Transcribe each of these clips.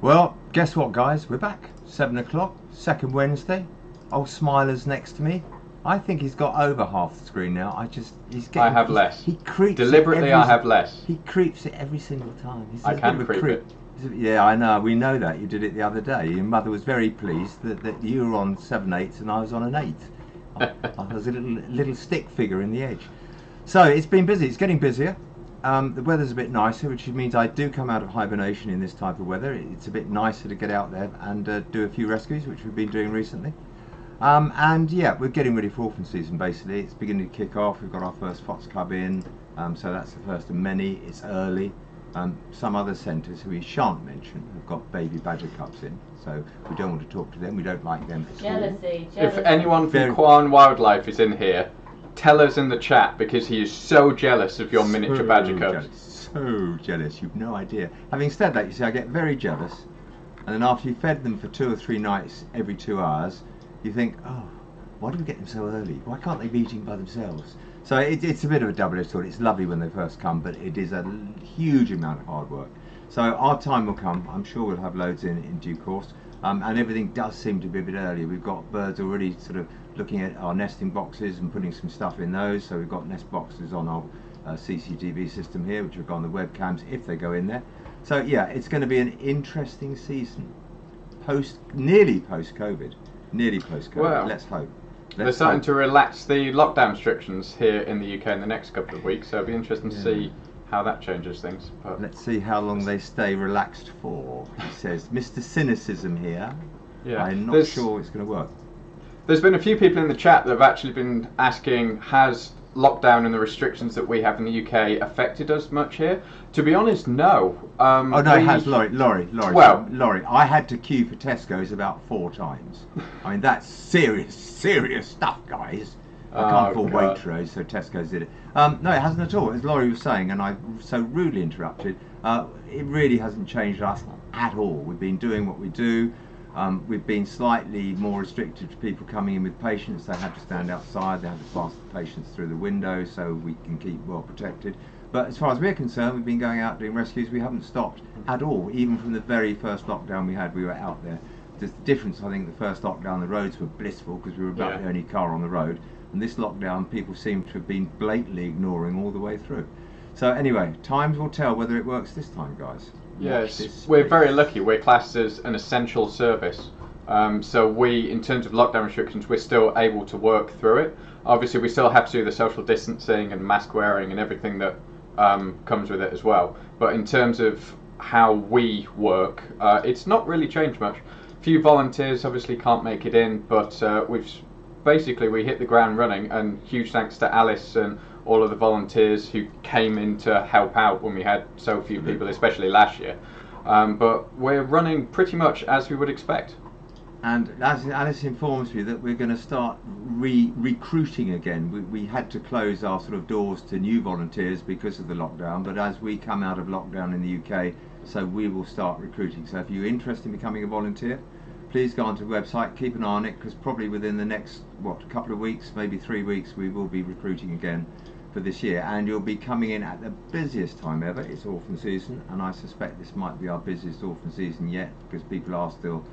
Well, guess what, guys? We're back. 7 o'clock, second Wednesday. Old Smiler's next to me. I think he's got over half the screen now. He's getting. I have less. He creeps. Deliberately, I have less. He creeps it every single time. I can creep it. Yeah, I know. We know that. You did it the other day. Your mother was very pleased that you were on 7/8 and I was on an 8. I was a little stick figure in the edge. So it's been busy. It's getting busier. The weather's a bit nicer, which means I do come out of hibernation in this type of weather. It's a bit nicer to get out there and do a few rescues, which we've been doing recently. And yeah, we're getting ready for Orphan season basically. It's beginning to kick off. We've got our first fox cub in, so that's the first of many. It's early. Some other centres who we shan't mention have got baby badger cubs in, so we don't want to talk to them. We don't like them at all. Jealousy. If anyone from Quan Wildlife is in here, tell us in the chat, because he is so jealous of your miniature badger cubs. So jealous, you've no idea. Having said that, you see, I get very jealous, and then after you've fed them for 2 or 3 nights every 2 hours, you think, oh, why do we get them so early? Why can't they be eating by themselves? So it's a bit of a double-edged sword. It's lovely when they first come, but it is a huge amount of hard work. So our time will come. I'm sure we'll have loads in due course. And everything does seem to be a bit earlier. We've got birds already sort of looking at our nesting boxes and putting some stuff in those. So we've got nest boxes on our CCTV system here, which will go on the webcams if they go in there. So yeah, it's going to be an interesting season. Nearly post-COVID. Well, let's hope. They're starting to relax the lockdown restrictions here in the UK in the next couple of weeks, so it'll be interesting to see how that changes things. But let's see how long they stay relaxed for, he says. Mr. Cynicism here. Yeah. I'm not sure it's going to work. There's been a few people in the chat that have actually been asking, has lockdown and the restrictions that we have in the UK affected us much here? To be honest, no. Oh no, it has, Lawrie. Well, Lawrie, I had to queue for Tesco's about 4 times. I mean, that's serious stuff, guys. I can't afford Waitrose, so Tesco's did it. No, it hasn't at all. As Lawrie was saying, and I so rudely interrupted, it really hasn't changed us at all. We've been doing what we do. We've been slightly more restricted to people coming in with patients. They had to stand outside, they had to pass the patients through the window so we can keep well protected. But as far as we're concerned, we've been going out doing rescues. We haven't stopped at all. Even from the very first lockdown we had, we were out there. There's the difference, I think, the first lockdown, the roads were blissful because we were about the only car on the road. And this lockdown, people seem to have been blatantly ignoring all the way through. So anyway, times will tell whether it works this time, guys. Yes, we're very lucky. We're classed as an essential service. So we, in terms of lockdown restrictions, we're still able to work through it. Obviously, we still have to do the social distancing and mask wearing and everything that comes with it as well. But in terms of how we work, it's not really changed much. Few volunteers obviously can't make it in, but we hit the ground running, and huge thanks to Alice and all of the volunteers who came in to help out when we had so few people, especially last year. But we're running pretty much as we would expect. And as Alice informs me that we're going to start recruiting again. We had to close our sort of doors to new volunteers because of the lockdown, but as we come out of lockdown in the UK, so we will start recruiting. So if you're interested in becoming a volunteer, please go onto the website, keep an eye on it, because probably within the next, couple of weeks, maybe 3 weeks, we will be recruiting again for this year. And you'll be coming in at the busiest time ever. It's Orphan season, and I suspect this might be our busiest Orphan season yet, because people are still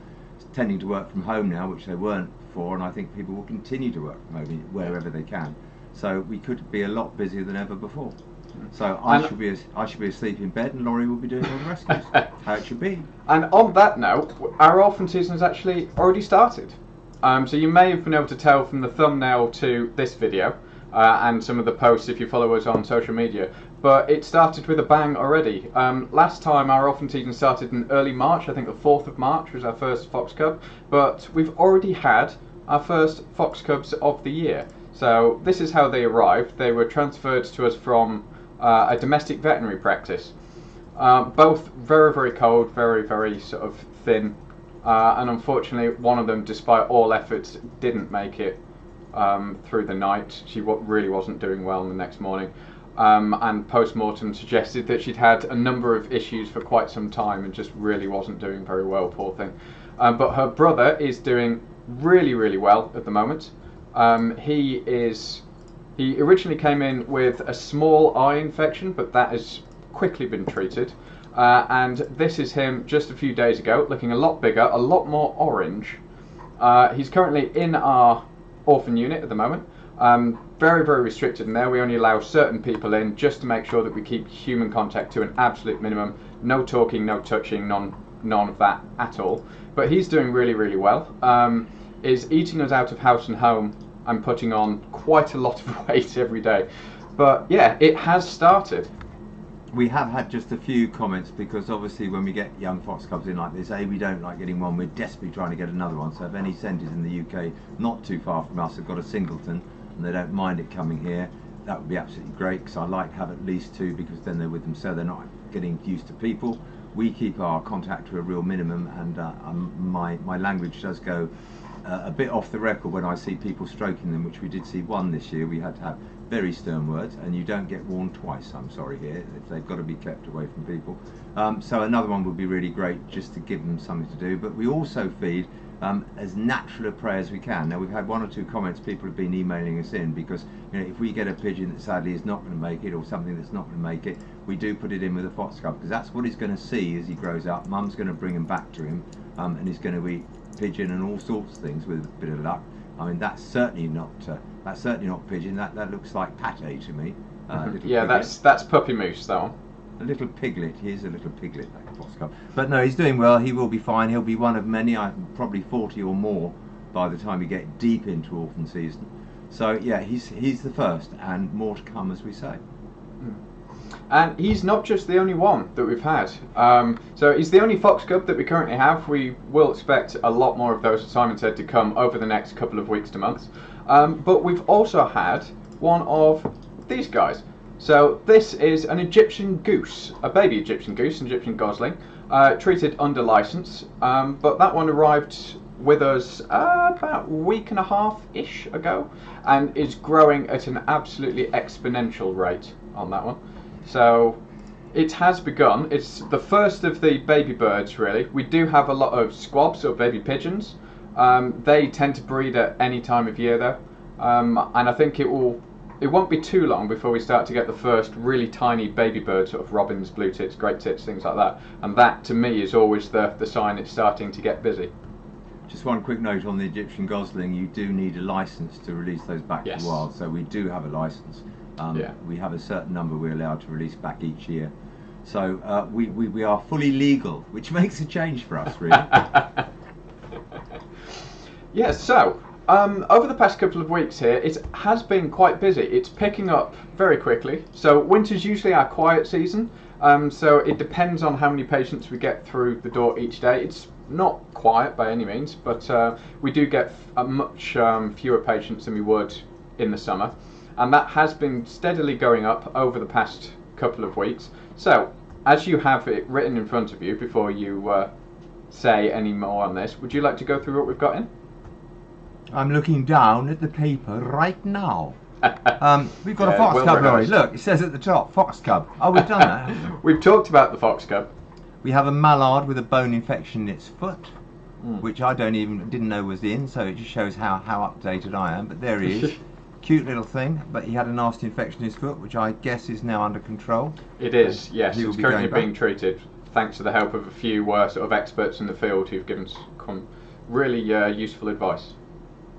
tending to work from home now, which they weren't before, and I think people will continue to work from home wherever they can. So we could be a lot busier than ever before. So I should be asleep in bed, and Lawrie will be doing all the rescues. How it should be. And on that note, our Orphan season has actually already started. So you may have been able to tell from the thumbnail to this video and some of the posts if you follow us on social media. But it started with a bang already. Last time our Orphan season started in early March. I think the 4th of March was our first fox cub. But we've already had our first fox cubs of the year. So this is how they arrived. They were transferred to us from a domestic veterinary practice. Both very, very cold, very, very sort of thin, and unfortunately one of them, despite all efforts, didn't make it through the night. She really wasn't doing well the next morning, and post-mortem suggested that she'd had a number of issues for quite some time and just really wasn't doing very well, poor thing. But her brother is doing really, really well at the moment. He originally came in with a small eye infection, but that has quickly been treated. and this is him just a few days ago, looking a lot bigger, a lot more orange. He's currently in our orphan unit at the moment. Very, very restricted in there. We only allow certain people in just to make sure that we keep human contact to an absolute minimum. No talking, no touching, none of that at all. But he's doing really, really well. Is eating us out of house and home and putting on quite a lot of weight every day. But yeah, it has started. We have had just a few comments because obviously when we get young fox cubs in like this, we don't like getting one, we're desperately trying to get another one. So if any centres in the UK not too far from us have got a singleton and they don't mind it coming here, that would be absolutely great, because I like to have at least two, because then they're with them so they're not getting used to people. We keep our contact to a real minimum, and my language does go a bit off the record when I see people stroking them, which we did see one this year. We had to have very stern words, and you don't get warned twice, I'm sorry, here. They've got to be kept away from people. So another one would be really great, just to give them something to do. But we also feed as natural a prey as we can. Now, we've had one or two comments, people have been emailing us in, because if we get a pigeon that sadly is not going to make it, or something that's not going to make it, we do put it in with a fox cub, because that's what he's going to see as he grows up. Mum's going to bring him back to him, and he's going to eat pigeon and all sorts of things with a bit of luck. I mean, that's certainly not pigeon. That looks like pate to me. Yeah, that's puppy moose, that one. A little piglet. He is a little piglet, that fox cub. But no, he's doing well. He will be fine. He'll be one of many. Probably 40 or more by the time we get deep into orphan season. So yeah, he's the first, and more to come, as we say. And he's not just the only one that we've had. So he's the only fox cub that we currently have. We will expect a lot more of those, as Simon said, to come over the next couple of weeks to months. But we've also had one of these guys. So this is an Egyptian goose, a baby Egyptian goose, an Egyptian gosling, treated under license. But that one arrived with us about a week and a half-ish ago, and is growing at an absolutely exponential rate on that one. So it has begun. It's the first of the baby birds, really. We do have a lot of squabs, or baby pigeons. They tend to breed at any time of year, though, and I think it won't be too long before we start to get the first really tiny baby birds, sort of robins, blue tits, great tits, things like that. And that, to me, is always the sign it's starting to get busy. Just one quick note on the Egyptian gosling: you do need a license to release those back to the wild. So we do have a license. We have a certain number we're allowed to release back each year. So we are fully legal, which makes a change for us, really. Yes, so over the past couple of weeks here, it has been quite busy. It's picking up very quickly. So winter's usually our quiet season. So it depends on how many patients we get through the door each day. It's not quiet by any means, but we do get much fewer patients than we would in the summer. And that has been steadily going up over the past couple of weeks. So, as you have it written in front of you, before you say any more on this, would you like to go through what we've got in? I'm looking down at the paper right now. We've got a fox cub, Lawrie. Look, it says at the top, fox cub. Oh, we've done that. We've talked about the fox cub. We have a mallard with a bone infection in its foot, which I didn't know was in, so it just shows how updated I am. But there he is. Cute little thing, but he had a nasty infection in his foot, which I guess is now under control. It is, yes. It's currently being treated, thanks to the help of a few sort of experts in the field who've given some really useful advice.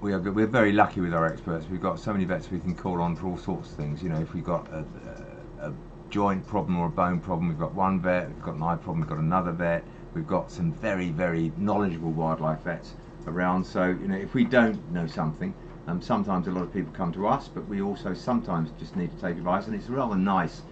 We're very lucky with our experts. We've got so many vets we can call on for all sorts of things. You know, if we've got a joint problem or a bone problem, we've got one vet. If we've got an eye problem, we've got another vet. We've got some very, very knowledgeable wildlife vets around. So, you know, if we don't know something, sometimes a lot of people come to us, but we also sometimes just need to take advice, and it's rather nice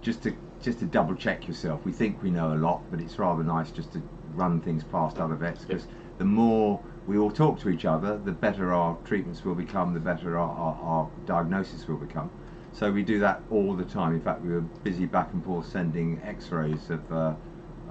just to double check yourself. We think we know a lot, but it's rather nice just to run things past other vets, because the more we all talk to each other, the better our treatments will become, the better our diagnosis will become. So we do that all the time. In fact, we were busy back and forth sending x-rays of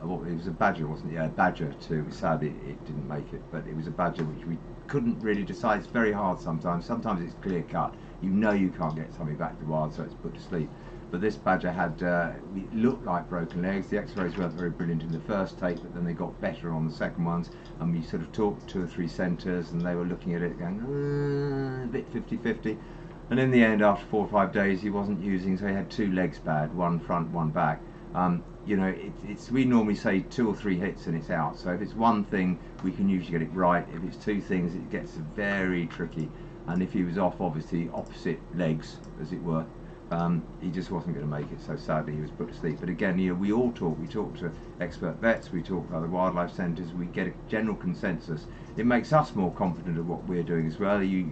it was a badger, wasn't it? Yeah, a badger too. Sadly, it didn't make it, but it was a badger which we couldn't really decide. It's very hard sometimes. Sometimes it's clear cut. You know you can't get something back to the wild, so it's put to sleep. But this badger had, it looked like broken legs. The x-rays weren't very brilliant in the first take, but then they got better on the second ones. And we sort of talked to 2 or 3 centres, and they were looking at it going, a bit 50-50. And in the end, after 4 or 5 days, he wasn't using, so he had 2 legs bad, one front, one back. You know, we normally say 2 or 3 hits and it's out. So if it's one thing, we can usually get it right. If it's 2 things, it gets very tricky. And if he was off, obviously, opposite legs, as it were, he just wasn't going to make it. So sadly, he was put to sleep. But again, you know, we all talk. We talk to expert vets. We talk to other wildlife centres. We get a general consensus. It makes us more confident of what we're doing as well. You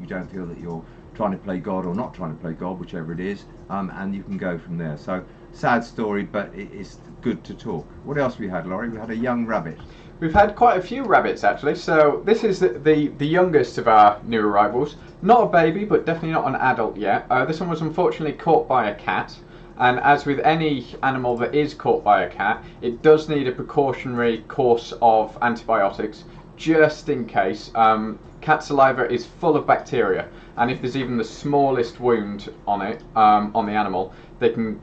don't feel that you're trying to play God or not trying to play God, whichever it is, and you can go from there. So sad story, but it's good to talk. What else we had, Lawrie? We had a young rabbit. We've had quite a few rabbits actually. So this is the youngest of our new arrivals. Not a baby, but definitely not an adult yet. This one was unfortunately caught by a cat. And as with any animal that is caught by a cat, it does need a precautionary course of antibiotics, just in case. Cat saliva is full of bacteria, and if there's even the smallest wound on it, on the animal, they can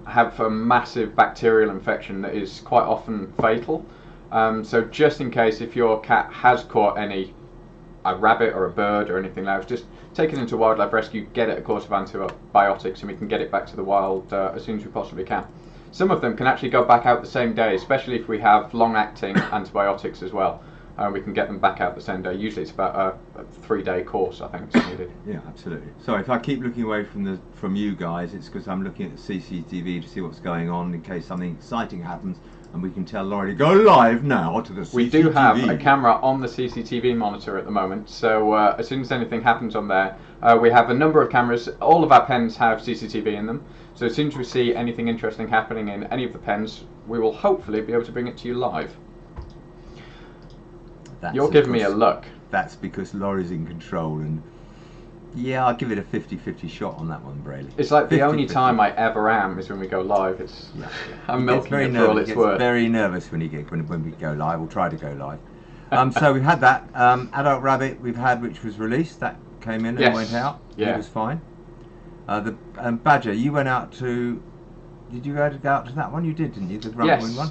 have a massive bacterial infection that is quite often fatal. So just in case, if your cat has caught a rabbit or a bird or anything like that, just take it into wildlife rescue, get it a course of antibiotics, and we can get it back to the wild as soon as we possibly can. Some of them can actually go back out the same day, especially if we have long-acting antibiotics as well. We can get them back out the same day. Usually it's about a 3-day course, I think, it's needed. Yeah, absolutely. Sorry, if I keep looking away from you guys, it's because I'm looking at the CCTV to see what's going on in case something exciting happens, and we can tell Lawrie to go live now to the CCTV. We do have a camera on the CCTV monitor at the moment, so as soon as anything happens on there, we have a number of cameras. All of our pens have CCTV in them, so as soon as we see anything interesting happening in any of the pens, we will hopefully be able to bring it to you live. You're giving me a look. That's because Laurie's in control, and yeah, I'll give it a 50-50 shot on that one, Brayley. It's like the only time I ever am is when we go live. It's I'm milking it for all it's worth. Very nervous when we go live. We'll try to go live. So we've had that adult rabbit we've had, which was released. That came in and went out. Yeah, it was fine. The badger, you went out to. Did you go out to that one? You did, didn't you? The rump-wound one.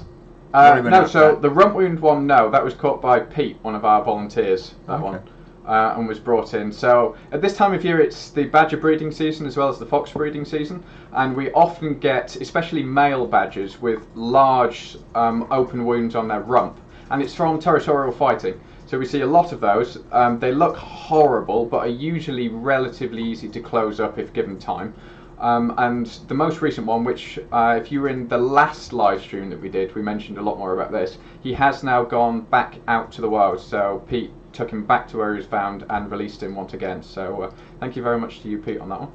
No, so the rump wound one, no, that was caught by Pete, one of our volunteers, one, and was brought in. So at this time of year it's the badger breeding season as well as the fox breeding season, and we often get, especially male badgers, with large open wounds on their rump, and it's from territorial fighting. So we see a lot of those. They look horrible, but are usually relatively easy to close up if given time. And the most recent one, which if you were in the last live stream that we did, we mentioned a lot more about this. He has now gone back out to the wild, so Pete took him back to where he was found and released him once again. So thank you very much to you, Pete, on that one.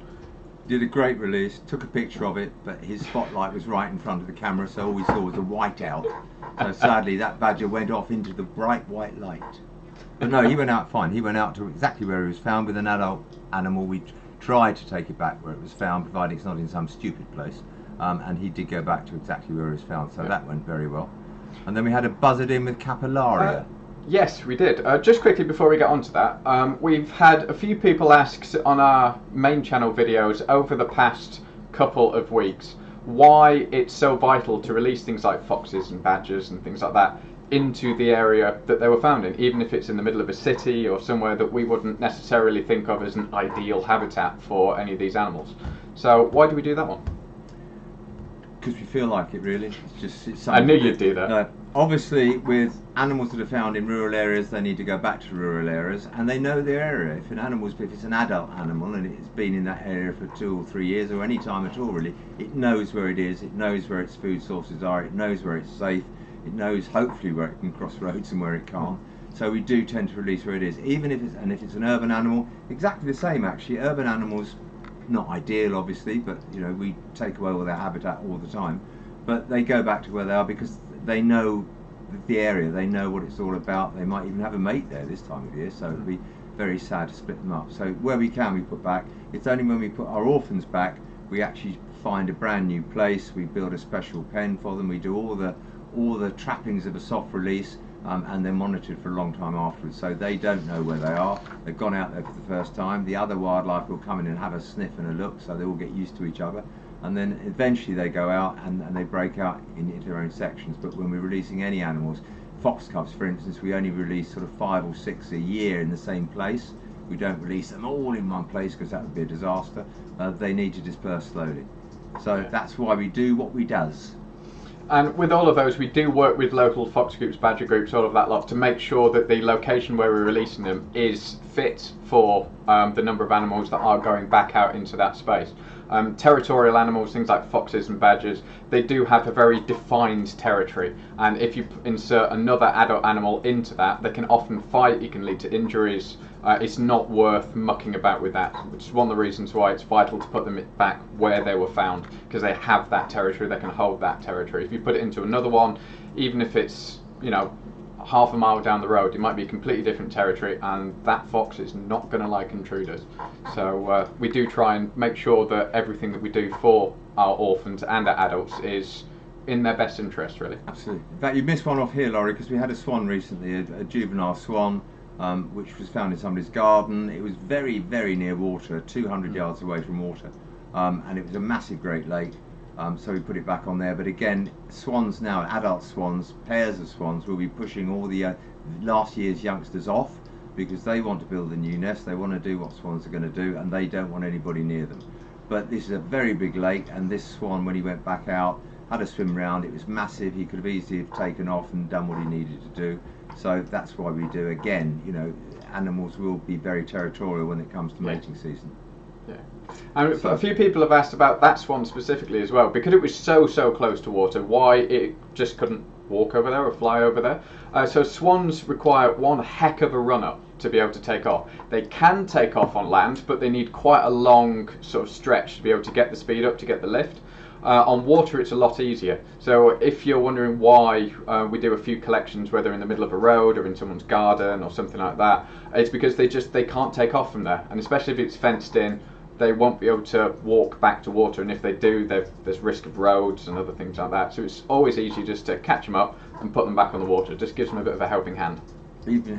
Did a great release, took a picture of it, but his spotlight was right in front of the camera, so all we saw was a white out. So sadly that badger went off into the bright white light. But no, he went out fine. He went out to exactly where he was found with an adult animal. We tried to take it back where it was found, providing it's not in some stupid place, and he did go back to exactly where it was found, so that went very well. And then we had a buzzard in with capillaria. Yes, we did. Just quickly before we get on to that, we've had a few people ask on our main channel videos over the past couple of weeks why it's so vital to release things like foxes and badgers and things like that into the area that they were found in, even if it's in the middle of a city or somewhere that we wouldn't necessarily think of as an ideal habitat for any of these animals. So why do we do that one? Because we feel like it, really. It's I knew you'd do that. Obviously, with animals that are found in rural areas, they need to go back to rural areas, and they know their area. If it's an adult animal and it's been in that area for 2 or 3 years or any time at all, really, it knows where it is. It knows where its food sources are. It knows where it's safe. It knows hopefully where it can cross roads and where it can't. So we do tend to release where it is, even if it's an urban animal. Exactly the same, actually. Urban animals, not ideal, obviously, but you know, we take away all their habitat all the time. But they go back to where they are because they know the area. They know what it's all about. They might even have a mate there this time of year. So it'd be very sad to split them up. So where we can, we put back. It's only when we put our orphans back, we actually find a brand new place. We build a special pen for them. We do all the trappings of a soft release, and they're monitored for a long time afterwards, so they don't know where they are. They've gone out there for the first time. The other wildlife will come in and have a sniff and a look, so they all get used to each other, and then eventually they go out and they break out into their own sections. But when we're releasing any animals, fox cubs for instance, we only release sort of 5 or 6 a year in the same place. We don't release them all in one place because that would be a disaster. They need to disperse slowly. So that's why we do what we does. And with all of those, we do work with local fox groups, badger groups, all of that lot, to make sure that the location where we're releasing them is fit for the number of animals that are going back out into that space. Territorial animals, things like foxes and badgers, they do have a very defined territory, and if you insert another adult animal into that, they can often fight, it can lead to injuries. It's not worth mucking about with that, which is one of the reasons why it's vital to put them back where they were found, because they have that territory, they can hold that territory. If you put it into another one, even if it's, you know, half a mile down the road, it might be a completely different territory, and that fox is not going to like intruders. So we do try and make sure that everything that we do for our orphans and our adults is in their best interest, really. Absolutely. In fact, you missed one off here, Lawrie, because we had a swan recently, a juvenile swan, which was found in somebody's garden. It was very, very near water, 200 yards away from water, and it was a massive Great Lake. So we put it back on there, but again, swans now, adult swans, pairs of swans, will be pushing all the last year's youngsters off, because they want to build a new nest, they want to do what swans are going to do, and they don't want anybody near them. But this is a very big lake, and this swan, when he went back out, had a swim round. It was massive, he could have easily have taken off and done what he needed to do. So that's why we do. Again, you know, animals will be very territorial when it comes to mating season. Yeah. And a few people have asked about that swan specifically as well, because it was so close to water, why it just couldn't walk over there or fly over there. So swans require one heck of a run up to be able to take off. They can take off on land, but they need quite a long sort of stretch to be able to get the speed up, to get the lift. On water it's a lot easier. So if you're wondering why we do a few collections, whether in the middle of a road or in someone's garden or something like that, it's because they can't take off from there, and especially if it's fenced in, they won't be able to walk back to water, and if they do, there's risk of roads and other things like that. So it's always easy just to catch them up and put them back on the water. It just gives them a bit of a helping hand. Even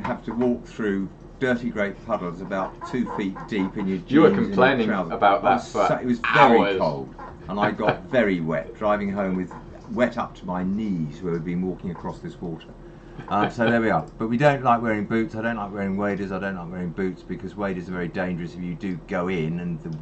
have to walk through dirty great puddles about 2 feet deep in your jeans. You were complaining about that. It was very cold, and I got very wet driving home, with wet up to my knees where we've been walking across this water. So there we are. But we don't like wearing boots. I don't like wearing waders. I don't like wearing boots, because waders are very dangerous. If you do go in and the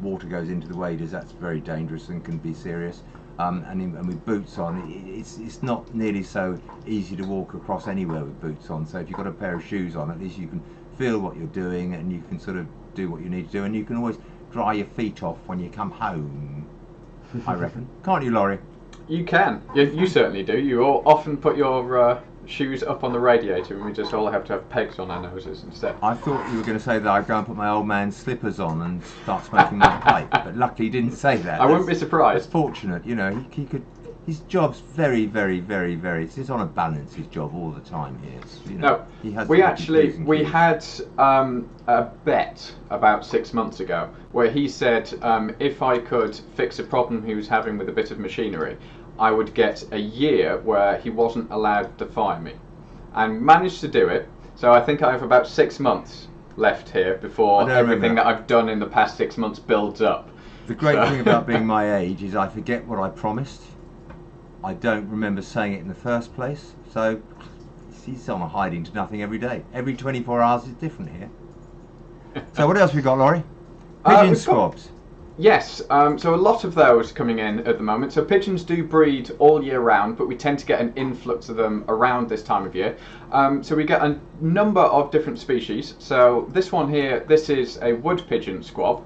water goes into the waders, that's very dangerous and can be serious. And with boots on, it's not nearly so easy to walk across anywhere with boots on. So if you've got a pair of shoes on, at least you can feel what you're doing, and you can sort of do what you need to do, and you can always dry your feet off when you come home, I reckon. Can't you, Lawrie? You can. You certainly do. You all often put your shoes up on the radiator, and we just all have to have pegs on our noses instead. I thought you were going to say that I'd go and put my old man's slippers on and start smoking my pipe, but luckily he didn't say that. I wouldn't be surprised. It's fortunate, you know. He could. His job's very, very, very, very. It's on a balance. His job all the time here. You know, no, he has. We had a bet about 6 months ago where he said if I could fix a problem he was having with a bit of machinery, I would get a year where he wasn't allowed to fire me, and managed to do it. So I think I have about 6 months left here before everything that I've done in the past 6 months builds up. The great thing about being my age is I forget what I promised. I don't remember saying it in the first place. So he's on a hiding to nothing every day. Every 24 hours is different here. So what else we got, Lawrie? Pigeon squabs. Yes, so a lot of those coming in at the moment. So pigeons do breed all year round, but we tend to get an influx of them around this time of year. So we get a number of different species. So this one here, this is a wood pigeon squab.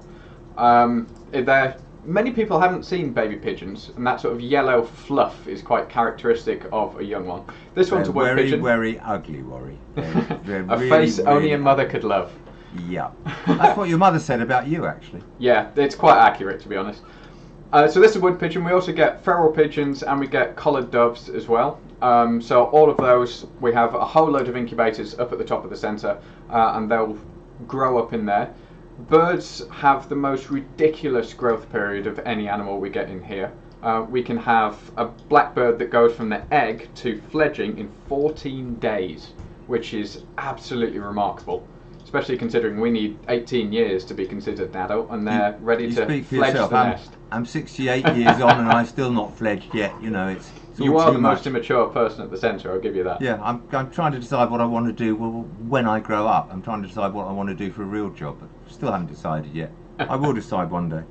Many people haven't seen baby pigeons, and that sort of yellow fluff is quite characteristic of a young one. This one's a wood pigeon. Very ugly, Lawrie. They're a really, face only a mother could love. Yeah, that's what your mother said about you, actually. Yeah, it's quite accurate, to be honest. So this is a wood pigeon. We also get feral pigeons, and we get collared doves as well. So all of those, we have a whole load of incubators up at the top of the centre, and they'll grow up in there. Birds have the most ridiculous growth period of any animal we get in here. We can have a blackbird that goes from the egg to fledging in 14 days, which is absolutely remarkable. Especially considering we need 18 years to be considered an adult, and they're ready to fledge the nest. I'm 68 years on, and I'm still not fledged yet. You know, it's you are the most immature person at the centre. I'll give you that. Yeah, I'm trying to decide what I want to do when I grow up. I'm trying to decide what I want to do for a real job, but still haven't decided yet. I will decide one day.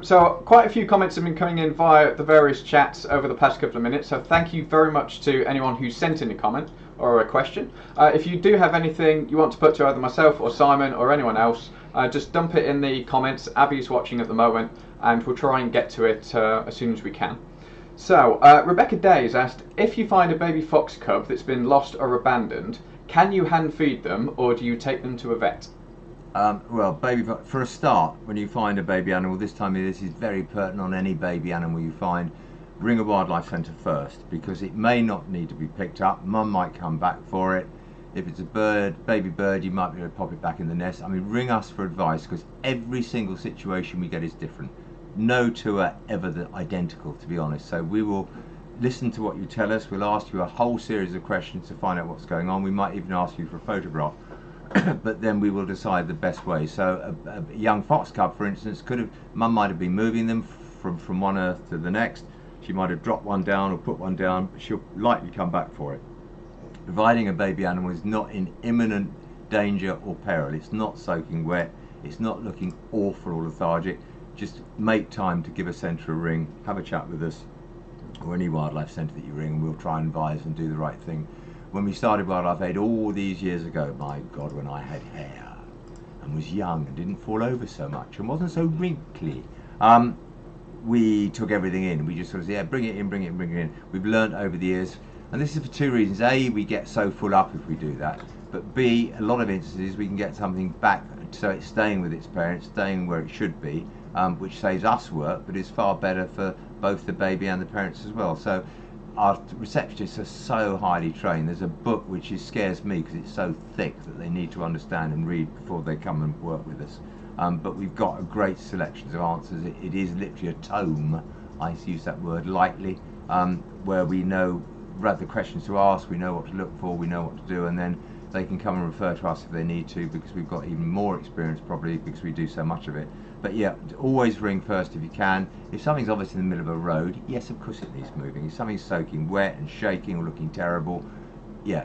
So quite a few comments have been coming in via the various chats over the past couple of minutes, so thank you very much to anyone who sent in a comment or a question. If you do have anything you want to put to either myself or Simon or anyone else, just dump it in the comments. Abby's watching at the moment and we'll try and get to it as soon as we can. So Rebecca Day has asked, if you find a baby fox cub that's been lost or abandoned, can you hand feed them or do you take them to a vet? Well, for a start, when you find a baby animal, this time of year, this is very pertinent on any baby animal you find, ring a wildlife centre first, because it may not need to be picked up. Mum might come back for it. If it's a bird, baby bird, you might be able to pop it back in the nest. I mean, ring us for advice, because every single situation we get is different. No two are ever identical, to be honest. So we will listen to what you tell us. We'll ask you a whole series of questions to find out what's going on. We might even ask you for a photograph. But then we will decide the best way. So a young fox cub, for instance, Mum might have been moving them from one earth to the next. She might have dropped one down or put one down, but she'll likely come back for it. Providing a baby animal is not in imminent danger or peril. It's not soaking wet. It's not looking awful or lethargic. Just make time to give a centre a ring, have a chat with us, or any wildlife centre that you ring, and we'll try and advise and do the right thing. When we started Wildlife Aid all these years ago, my God, when I had hair and was young and didn't fall over so much and wasn't so wrinkly, we took everything in. We just sort of said, yeah, bring it in, bring it in, bring it in. We've learnt over the years, and this is for two reasons. A, we get so full up if we do that, but B, a lot of instances we can get something back so it's staying with its parents, staying where it should be, which saves us work, but is far better for both the baby and the parents as well. So our receptionists are so highly trained. There's a book which scares me because it's so thick that they need to understand and read before they come and work with us. But we've got a great selection of answers. It is literally a tome, I use that word lightly, where we know the questions to ask, we know what to look for, we know what to do, and then they can come and refer to us if they need to, because we've got even more experience probably because we do so much of it. But yeah, always ring first if you can. If something's obviously in the middle of a road, yes, of course it needs moving. If something's soaking wet and shaking or looking terrible, yeah,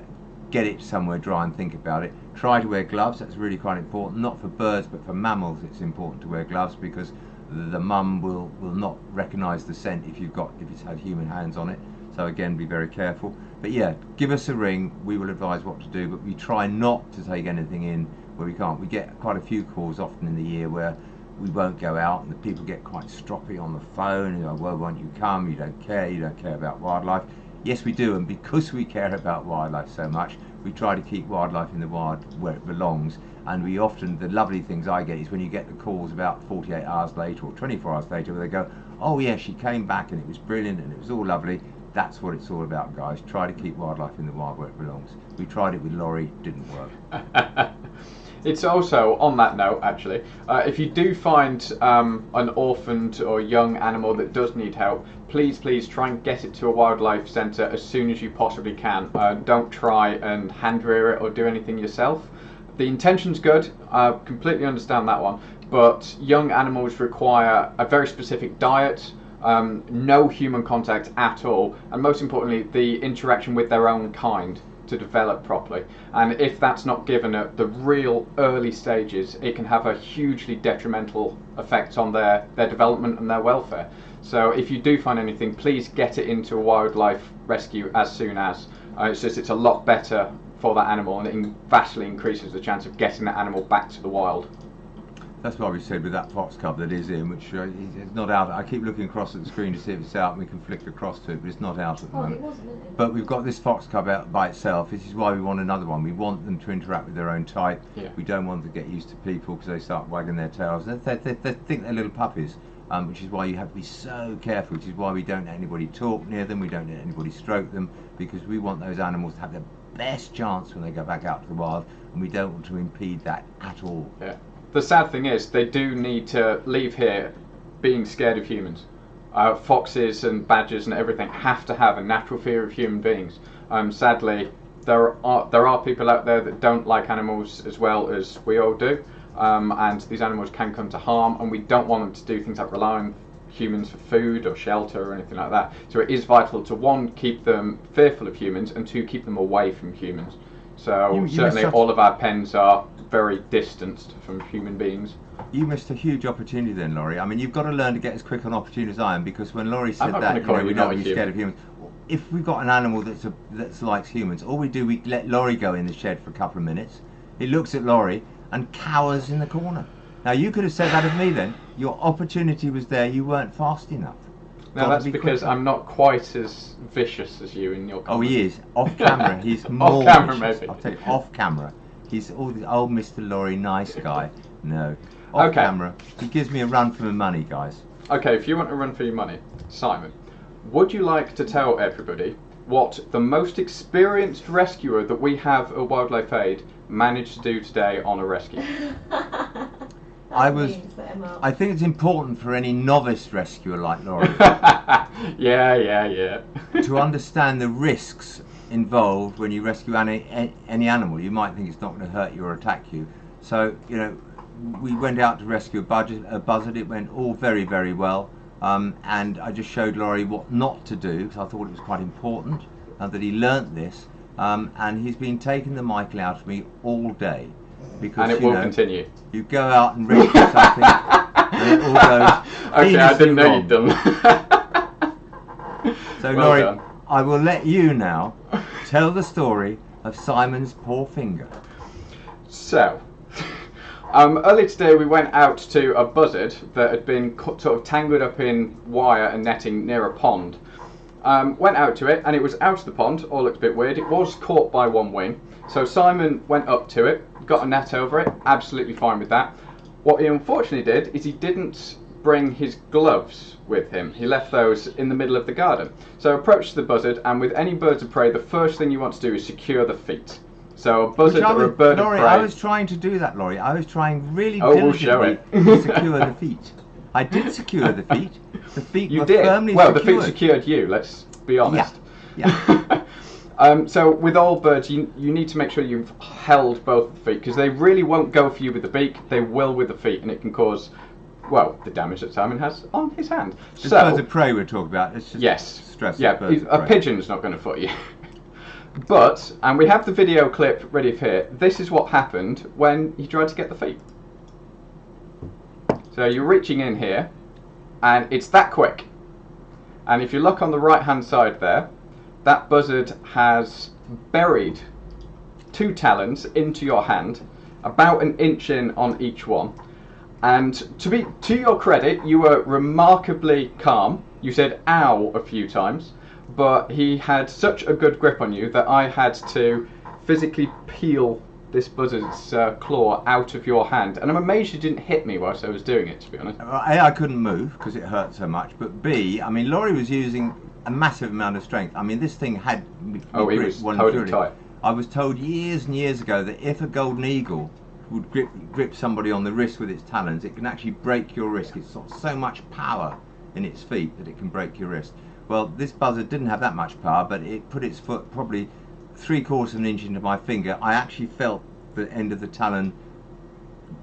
get it somewhere dry and think about it. Try to wear gloves, that's really quite important. Not for birds, but for mammals it's important to wear gloves, because the mum will not recognise the scent if it's had human hands on it. So again, be very careful. But yeah, give us a ring, we will advise what to do, but we try not to take anything in where we can't. We get quite a few calls often in the year where we won't go out and the people get quite stroppy on the phone, you know, well, won't you come, you don't care about wildlife. Yes, we do, and because we care about wildlife so much, we try to keep wildlife in the wild where it belongs. And we often, the lovely things I get is when you get the calls about 48 hours later or 24 hours later where they go, oh yeah, she came back and it was brilliant and it was all lovely. That's what it's all about, guys. Try to keep wildlife in the wild where it belongs. We tried it with Lawrie, didn't work. It's also, on that note actually, if you do find an orphaned or young animal that does need help, please try and get it to a wildlife centre as soon as you possibly can. Don't try and hand rear it or do anything yourself. The intention's good, I completely understand that one, but young animals require a very specific diet, no human contact at all, and most importantly the interaction with their own kind to develop properly. And if that's not given at the real early stages, it can have a hugely detrimental effect on their development and their welfare. So if you do find anything, please get it into a wildlife rescue as soon as. It's a lot better for that animal, and it vastly increases the chance of getting that animal back to the wild. That's why we said with that fox cub that is in, which is not out. I keep looking across at the screen to see if it's out and we can flick across to it, but it's not out at the moment. It wasn't, is it? But we've got this fox cub out by itself. This is why we want another one. We want them to interact with their own type. Yeah. We don't want them to get used to people because they start wagging their tails. They think they're little puppies, which is why you have to be so careful, which is why we don't let anybody talk near them, we don't let anybody stroke them, because we want those animals to have the best chance when they go back out to the wild, and we don't want to impede that at all. Yeah. The sad thing is, they do need to leave here being scared of humans. Foxes and badgers and everything have to have a natural fear of human beings. Sadly, there are people out there that don't like animals as well as we all do, and these animals can come to harm, and we don't want them to do things like rely on humans for food or shelter or anything like that. So it is vital to, one, keep them fearful of humans, and two, keep them away from humans. So certainly all of our pens are very distanced from human beings. You missed a huge opportunity then, Lawrie. I mean, you've got to learn to get as quick an opportunity as I am, because when Lawrie said that, we're not really scared of humans. If we've got an animal that's like humans, all we do, we let Lawrie go in the shed for a couple of minutes. He looks at Lawrie and cowers in the corner. Now, you could have said that of me then. Your opportunity was there, you weren't fast enough. Now, that's because quicker. I'm not quite as vicious as you in your comments. Oh, he is. Off camera, he's more off camera, vicious. maybe. I'll tell you, off camera. He's all the old Mr. Lawrie, nice guy. No. Off camera. He gives me a run for my money, guys. Okay, if you want a run for your money, Simon, would you like to tell everybody what the most experienced rescuer that we have at Wildlife Aid managed to do today on a rescue? I think it's important for any novice rescuer like Lawrie yeah. to understand the risks involved when you rescue any animal. You might think it's not going to hurt you or attack you. So, you know, we went out to rescue a buzzard. It went all very, very well. And I just showed Lawrie what not to do, because I thought it was quite important that he learnt this. And he's been taking the Michael out of me all day. Because, and it will continue. You go out and rescue something, and it all goes. Okay, I didn't know you'd done. So, well, Lawrie, I will let you now tell the story of Simon's poor finger. So, earlier today we went out to a buzzard that had been sort of tangled up in wire and netting near a pond. Went out to it, and it was out of the pond. All looked a bit weird. It was caught by one wing. So Simon went up to it, got a net over it, absolutely fine with that. What he unfortunately did is he didn't bring his gloves with him. He left those in the middle of the garden. So approached the buzzard, and with any birds of prey, the first thing you want to do is secure the feet. So a buzzard or a bird of prey... I was trying to do that, Lawrie. I was trying really diligently to secure the feet. I did secure the feet. The feet were firmly secured. Well, the feet secured you, let's be honest. Yeah. So with all birds, you need to make sure you've held both the feet, because they really won't go for you with the beak, they will with the feet, and it can cause, well, the damage that Simon has on his hand. It's birds of prey we're talking about. It's just stress. Yeah, a pigeon's not going to foot you. But, and we have the video clip ready for here, this is what happened when he tried to get the feet. So you're reaching in here, and it's that quick. And if you look on the right hand side there, that buzzard has buried 2 talons into your hand, about an inch in on each one. And to your credit, you were remarkably calm. You said ow a few times, but he had such a good grip on you that I had to physically peel this buzzard's claw out of your hand. And I'm amazed you didn't hit me whilst I was doing it, to be honest. A, I couldn't move because it hurt so much, but B, I mean, Lawrie was using a massive amount of strength. I mean, this thing had me he was totally tight. I was told years and years ago that if a golden eagle would grip somebody on the wrist with its talons, it can actually break your wrist. It's got so much power in its feet that it can break your wrist. Well, this buzzard didn't have that much power, but it put its foot probably 3/4 of an inch into my finger. I actually felt the end of the talon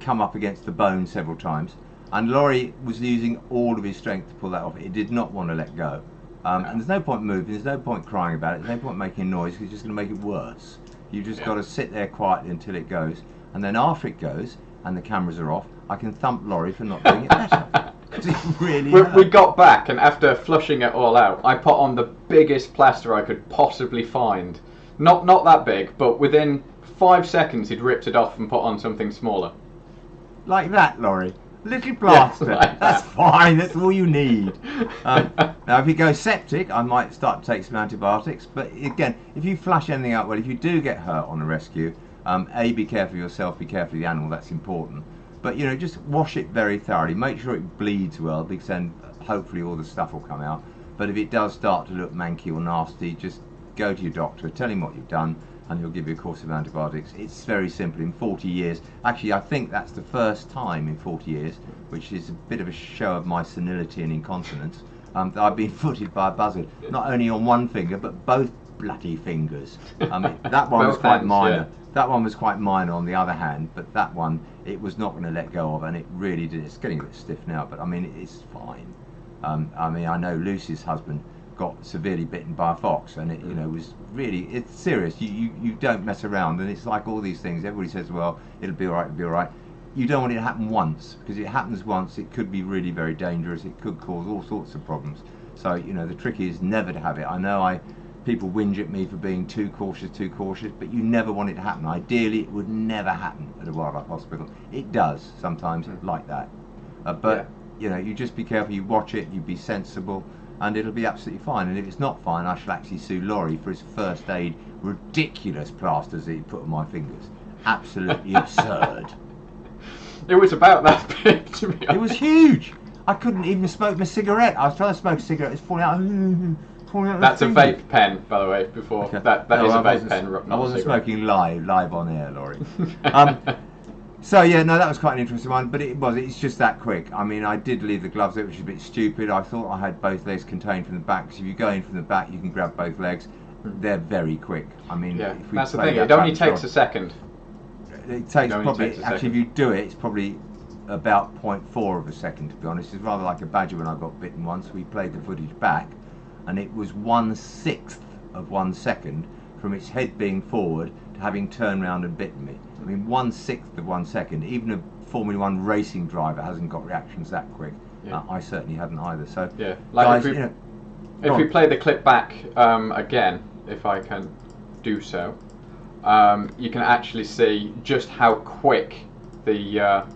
come up against the bone several times, and Lawrie was using all of his strength to pull that off. It did not want to let go. And there's no point moving, there's no point crying about it, there's no point making noise, because it's just going to make it worse. You've just got to sit there quietly until it goes, and then after it goes and the cameras are off, I can thump Lawrie for not doing it better. Because it really we got back, and after flushing it all out, I put on the biggest plaster I could possibly find. Not that big, but within 5 seconds he'd ripped it off and put on something smaller. Like that, Lawrie? Little plaster. Yeah, like that's fine, that's all you need. Now if you go septic, I might start to take some antibiotics, but again, if you flush anything out well, if you do get hurt on a rescue, A, be careful of yourself, be careful of the animal, that's important. But you know, just wash it very thoroughly, make sure it bleeds well, because then hopefully all the stuff will come out. But if it does start to look manky or nasty, just go to your doctor, tell him what you've done, and he'll give you a course of antibiotics. It's very simple. In 40 years, actually I think that's the first time in 40 years, which is a bit of a show of my senility and incontinence, that I've been footed by a buzzard, not only on one finger, but both bloody fingers. That one was quite minor. Yeah. That one was quite minor on the other hand, but that one, it was not going to let go of, and it really did. It's getting a bit stiff now, but I mean, it's fine. I mean, I know Lucy's husband got severely bitten by a fox, and it, you know, was really, it's serious. You don't mess around, and it's like all these things. Everybody says, well, it'll be all right, it'll be all right. You don't want it to happen once, because if it happens once, it could be really very dangerous. It could cause all sorts of problems. So, you know, the trick is never to have it. I know people whinge at me for being too cautious, but you never want it to happen. Ideally, it would never happen at a wildlife hospital. It does sometimes like that. But, you know, you just be careful, you watch it, you be sensible, and it'll be absolutely fine. And if it's not fine, I shall actually sue Lawrie for his first aid ridiculous plasters that he put on my fingers. Absolutely absurd. It was about that big, to be honest. It was huge. I couldn't even smoke my cigarette. I was trying to smoke a cigarette. It's falling out. That's a vape pen, by the way. Before okay. that is a vape pen. I wasn't smoking live on air, Lawrie. So yeah, no, that was quite an interesting one. But it's just that quick. I mean, I did leave the gloves there, which is a bit stupid. I thought I had both legs contained from the back. Because if you go in from the back, you can grab both legs. They're very quick. I mean, that's the thing. It only takes a second. It takes probably, actually, if you do it, it's probably about 0.4 of a second, to be honest. It's rather like a badger when I got bitten once. We played the footage back, and it was 1/6 of 1 second from its head being forward to having turned round and bitten me. I mean, 1/6 of 1 second. Even a Formula 1 racing driver hasn't got reactions that quick. I certainly hadn't either. So, like guys, if we play the clip back again, if I can do so, you can actually see just how quick the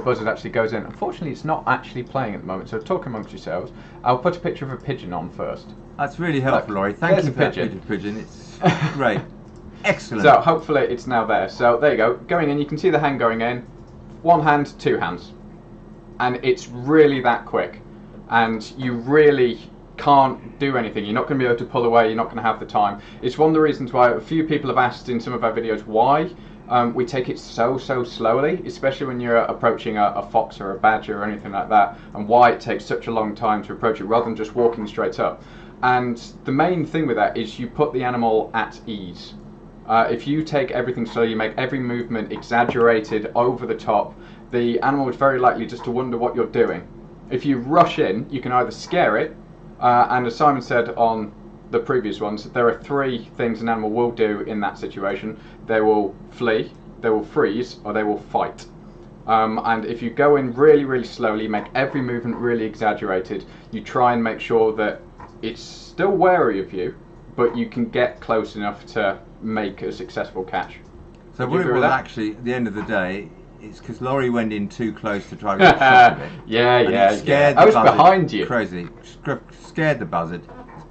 buzzard actually goes in. Unfortunately, it's not actually playing at the moment, so talk amongst yourselves. I'll put a picture of a pigeon on first. That's really helpful, Lawrie. Thank you for that pigeon. It's great. Excellent. So hopefully it's now there. So there you go. Going in, you can see the hand going in. One hand, two hands. And it's really that quick. And you really can't do anything. You're not going to be able to pull away. You're not going to have the time. It's one of the reasons why a few people have asked in some of our videos why we take it so slowly, especially when you're approaching a fox or a badger or anything like that, and why it takes such a long time to approach it rather than just walking straight up. And the main thing with that is you put the animal at ease. If you take everything slow, you make every movement exaggerated, over the top, the animal is very likely just to wonder what you're doing. If you rush in, you can either scare it, and as Simon said on the previous ones, there are 3 things an animal will do in that situation. They will flee, they will freeze, or they will fight. And if you go in really slowly, make every movement really exaggerated, you try and make sure that it's still wary of you, but you can get close enough to make a successful catch. So what it was actually, at the end of the day, it's because Lawrie went in too close to try to get a shot of it. Yeah. I was behind you. Crazy. Scared the buzzard.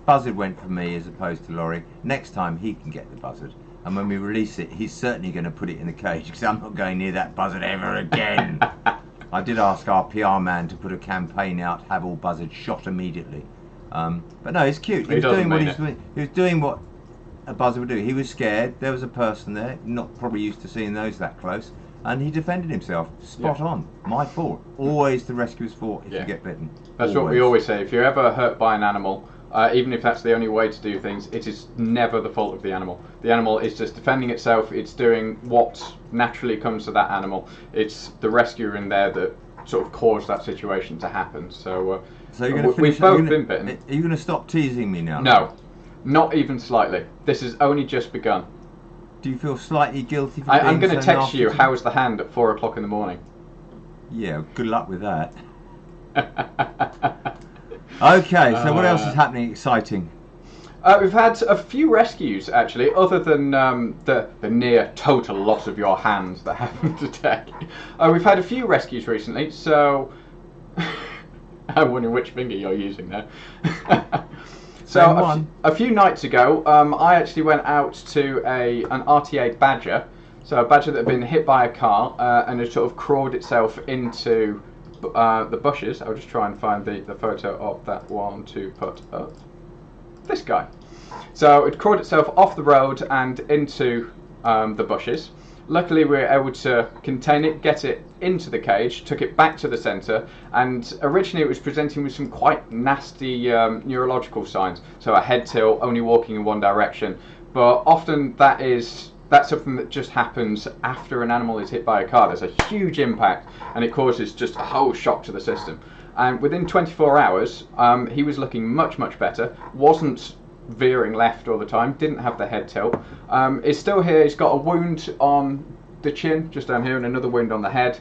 Buzzard went for me as opposed to Lawrie. Next time he can get the buzzard, and when we release it, he's certainly going to put it in the cage, because I'm not going near that buzzard ever again. I did ask our PR man to put a campaign out, have all buzzards shot immediately. But no, it's cute. He was doing what he's doing. He was doing what a buzzard would do. He was scared. There was a person there, not probably used to seeing those that close, and he defended himself. Spot on. My fault. Always the rescuer's fault if you get bitten. That's what we always say. If you're ever hurt by an animal, even if that's the only way to do things, it is never the fault of the animal. The animal is just defending itself. It's doing what naturally comes to that animal. It's the rescuer in there that sort of caused that situation to happen. So you're going to we've both been bitten. Are you going to stop teasing me now? No, not even slightly. This has only just begun. Do you feel slightly guilty for being I'm going to so text you, how's the hand, at 4 o'clock in the morning. Yeah, good luck with that. Okay, so what else is happening exciting? We've had a few rescues, actually, other than the near total loss of your hand that happened today. We've had a few rescues recently, so I'm wondering which finger you're using there. So a few nights ago, I actually went out to an RTA badger, so a badger that had been hit by a car and had sort of crawled itself into the bushes. I'll just try and find the photo of that one to put up. This guy. So it crawled itself off the road and into the bushes. Luckily we were able to contain it, get it into the cage, took it back to the centre, and originally it was presenting with some quite nasty neurological signs. So a head tilt, only walking in one direction. But often that is that's something that just happens after an animal is hit by a car. There's a huge impact, and it causes just a whole shock to the system. And within 24 hours, he was looking much, much better. Wasn't veering left all the time. Didn't have the head tilt. Is still here. He's got a wound on the chin, just down here, and another wound on the head.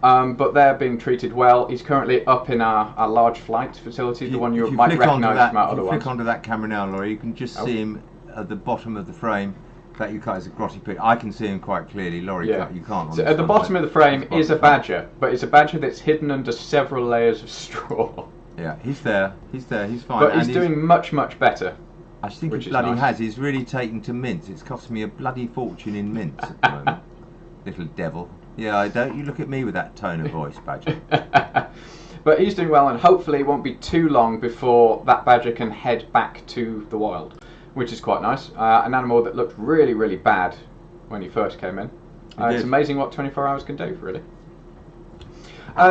But they're being treated well. He's currently up in our large flight facility, the one you might recognise from our other ones. If you flick onto that camera now, Lawrie, you can just see him at the bottom of the frame. That you cut as a grotty picture. I can see him quite clearly. Lawrie, you can't. So at the bottom of the frame is a badger, but it's a badger that's hidden under several layers of straw. Yeah, he's there. He's fine. But he's doing much, much better. I think he bloody has. He's really taken to mints. It's cost me a bloody fortune in mints at the moment. Little devil. Yeah, don't you look at me with that tone of voice, badger. But he's doing well, and hopefully it won't be too long before that badger can head back to the wild, which is quite nice. An animal that looked really, really bad when he first came in. It's amazing what 24 hours can do, really.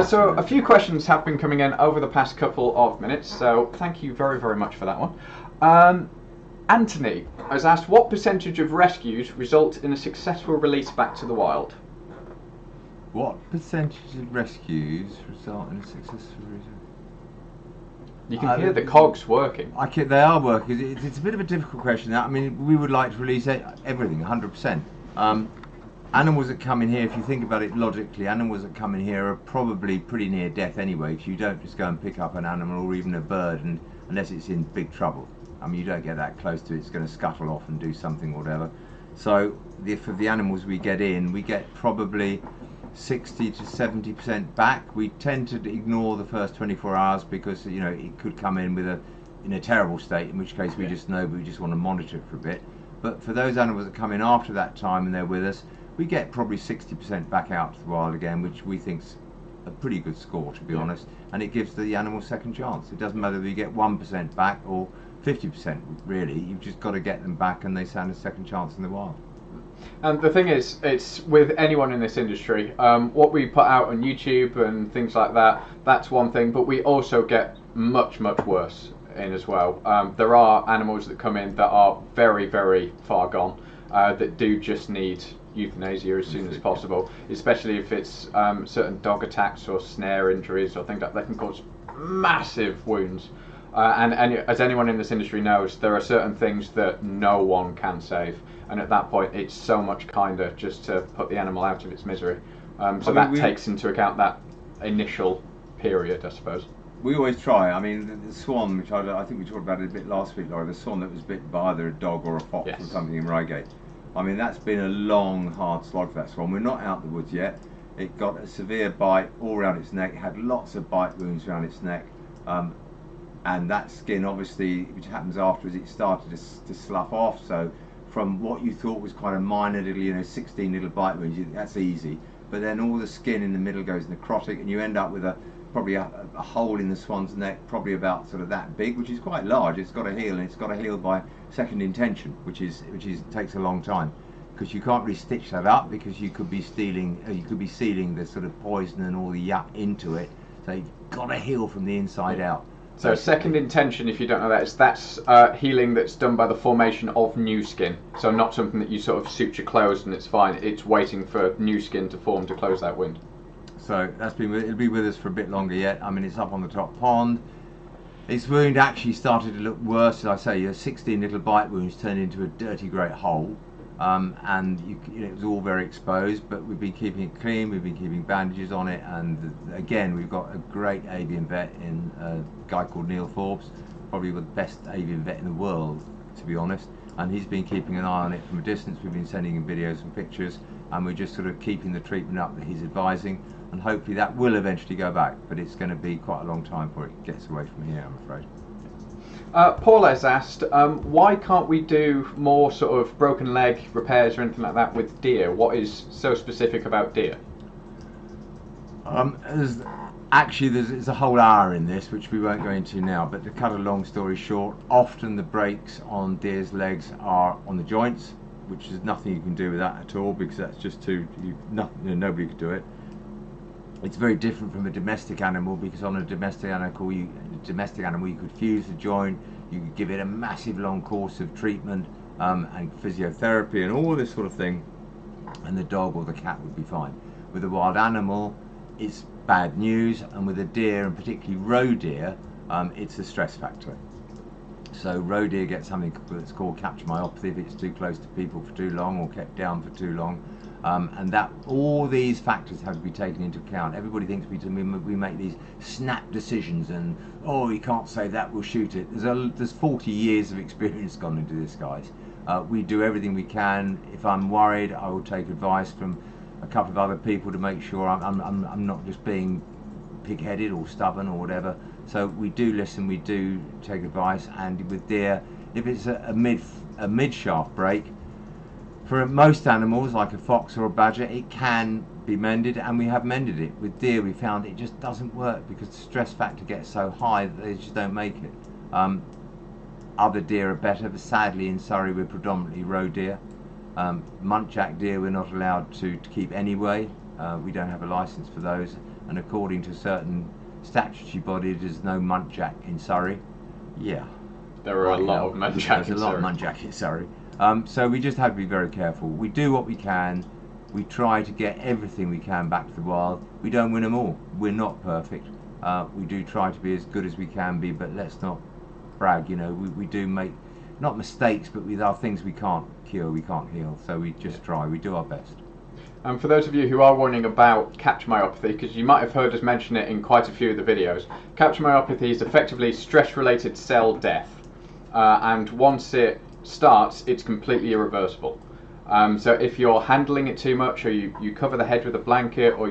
So a few questions have been coming in over the past couple of minutes, so thank you very, very much for that one. Anthony has asked, what percentage of rescues result in a successful release back to the wild? What percentage of rescues result in a successful release? You can hear the cogs working. They are working. It's a bit of a difficult question. I mean, we would like to release everything, 100%. Animals that come in here, if you think about it logically, animals that come in here are probably pretty near death anyway, because you don't just go and pick up an animal or even a bird unless it's in big trouble. I mean, you don't get that close to it, it's going to scuttle off and do something or whatever. So for the animals we get in, we get probably 60 to 70% back. We tend to ignore the first 24 hours because, you know, it could come in in a terrible state, in which case we just know, we just want to monitor it for a bit. But for those animals that come in after that time and they're with us, we get probably 60% back out to the wild again, which we think's a pretty good score, to be honest, and it gives the animal second chance. It doesn't matter whether you get 1% back or 50%, really. You've just got to get them back and they stand a second chance in the wild. And the thing is, it's with anyone in this industry, what we put out on YouTube and things like that, that's one thing, but we also get much, much worse in as well. There are animals that come in that are very, very far gone, that do just need euthanasia as soon as possible, especially if it's certain dog attacks or snare injuries or things like that. They can cause massive wounds. And as anyone in this industry knows, there are certain things that no one can save, and at that point it's so much kinder just to put the animal out of its misery. So that takes into account that initial period, I suppose. We always try. I mean, the swan, which I think we talked about it a bit last week, Lawrie, the swan that was bitten by either a dog or a fox or something in Reigate. I mean, that's been a long, hard slog for that swan. We're not out the woods yet. It got a severe bite all around its neck, had lots of bite wounds around its neck. And that skin, obviously, which happens afterwards, it started to slough off. So from what you thought was quite a minor little, 16 little bite wounds, that's easy. But then all the skin in the middle goes necrotic, and you end up with probably a hole in the swan's neck, probably about sort of that big, which is quite large. It's got to heal, and it's got to heal by second intention, which takes a long time, because you can't really stitch that up, because you could be sealing the sort of poison and all the yuck into it. So you've got to heal from the inside out. So second intention, if you don't know that, that's healing that's done by the formation of new skin. So not something that you sort of suture closed and it's fine. It's waiting for new skin to form to close that wound. So it'll be with us for a bit longer yet. I mean, it's up on the top pond. Its wound actually started to look worse. As I say, your 16 little bite wounds turned into a dirty great hole. And it was all very exposed, but we've been keeping it clean, we've been keeping bandages on it, and again, we've got a great avian vet in a guy called Neil Forbes, probably the best avian vet in the world, to be honest, and he's been keeping an eye on it from a distance. We've been sending him videos and pictures, and we're just sort of keeping the treatment up that he's advising, and hopefully that will eventually go back, but it's going to be quite a long time before it gets away from here, I'm afraid. Paul has asked, why can't we do more sort of broken leg repairs or anything like that with deer? What is so specific about deer? There's a whole hour in this, which we won't go into now, but to cut a long story short, often the breaks on deer's legs are on the joints, which is nothing you can do with that at all, because that's just nobody could do it. It's very different from a domestic animal, because on a domestic animal you could fuse the joint, you could give it a massive long course of treatment, and physiotherapy and all this sort of thing, and the dog or the cat would be fine. With a wild animal, it's bad news, and with a deer, and particularly roe deer, it's a stress factor. So roe deer get something that's called capture myopathy if it's too close to people for too long or kept down for too long, and that all these factors have to be taken into account. Everybody thinks we make these snap decisions and, oh, you can't say that, we'll shoot it. There's 40 years of experience gone into this, guys. We do everything we can. If I'm worried, I will take advice from a couple of other people to make sure I'm not just being pig-headed or stubborn or whatever. So we do listen, we do take advice, and with deer, if it's a mid-shaft break, for most animals like a fox or a badger, it can be mended, and we have mended it. With deer, we found it just doesn't work because the stress factor gets so high that they just don't make it. Other deer are better, but sadly in Surrey we're predominantly roe deer. Muntjac deer we're not allowed to keep anyway. We don't have a license for those, and according to certain statutory bodies, there's no muntjac in Surrey. Yeah, there are a lot of muntjac in Surrey. There's a lot of muntjac in Surrey. So we just have to be very careful. We do what we can. We try to get everything we can back to the wild. We don't win them all. We're not perfect. We do try to be as good as we can be, but let's not brag. You know, we do make not mistakes, but there are things we can't cure, we can't heal. So we just try. We do our best. And for those of you who are wondering about capture myopathy, because you might have heard us mention it in quite a few of the videos, capture myopathy is effectively stress-related cell death, and once it starts, it's completely irreversible. So if you're handling it too much, or you cover the head with a blanket, or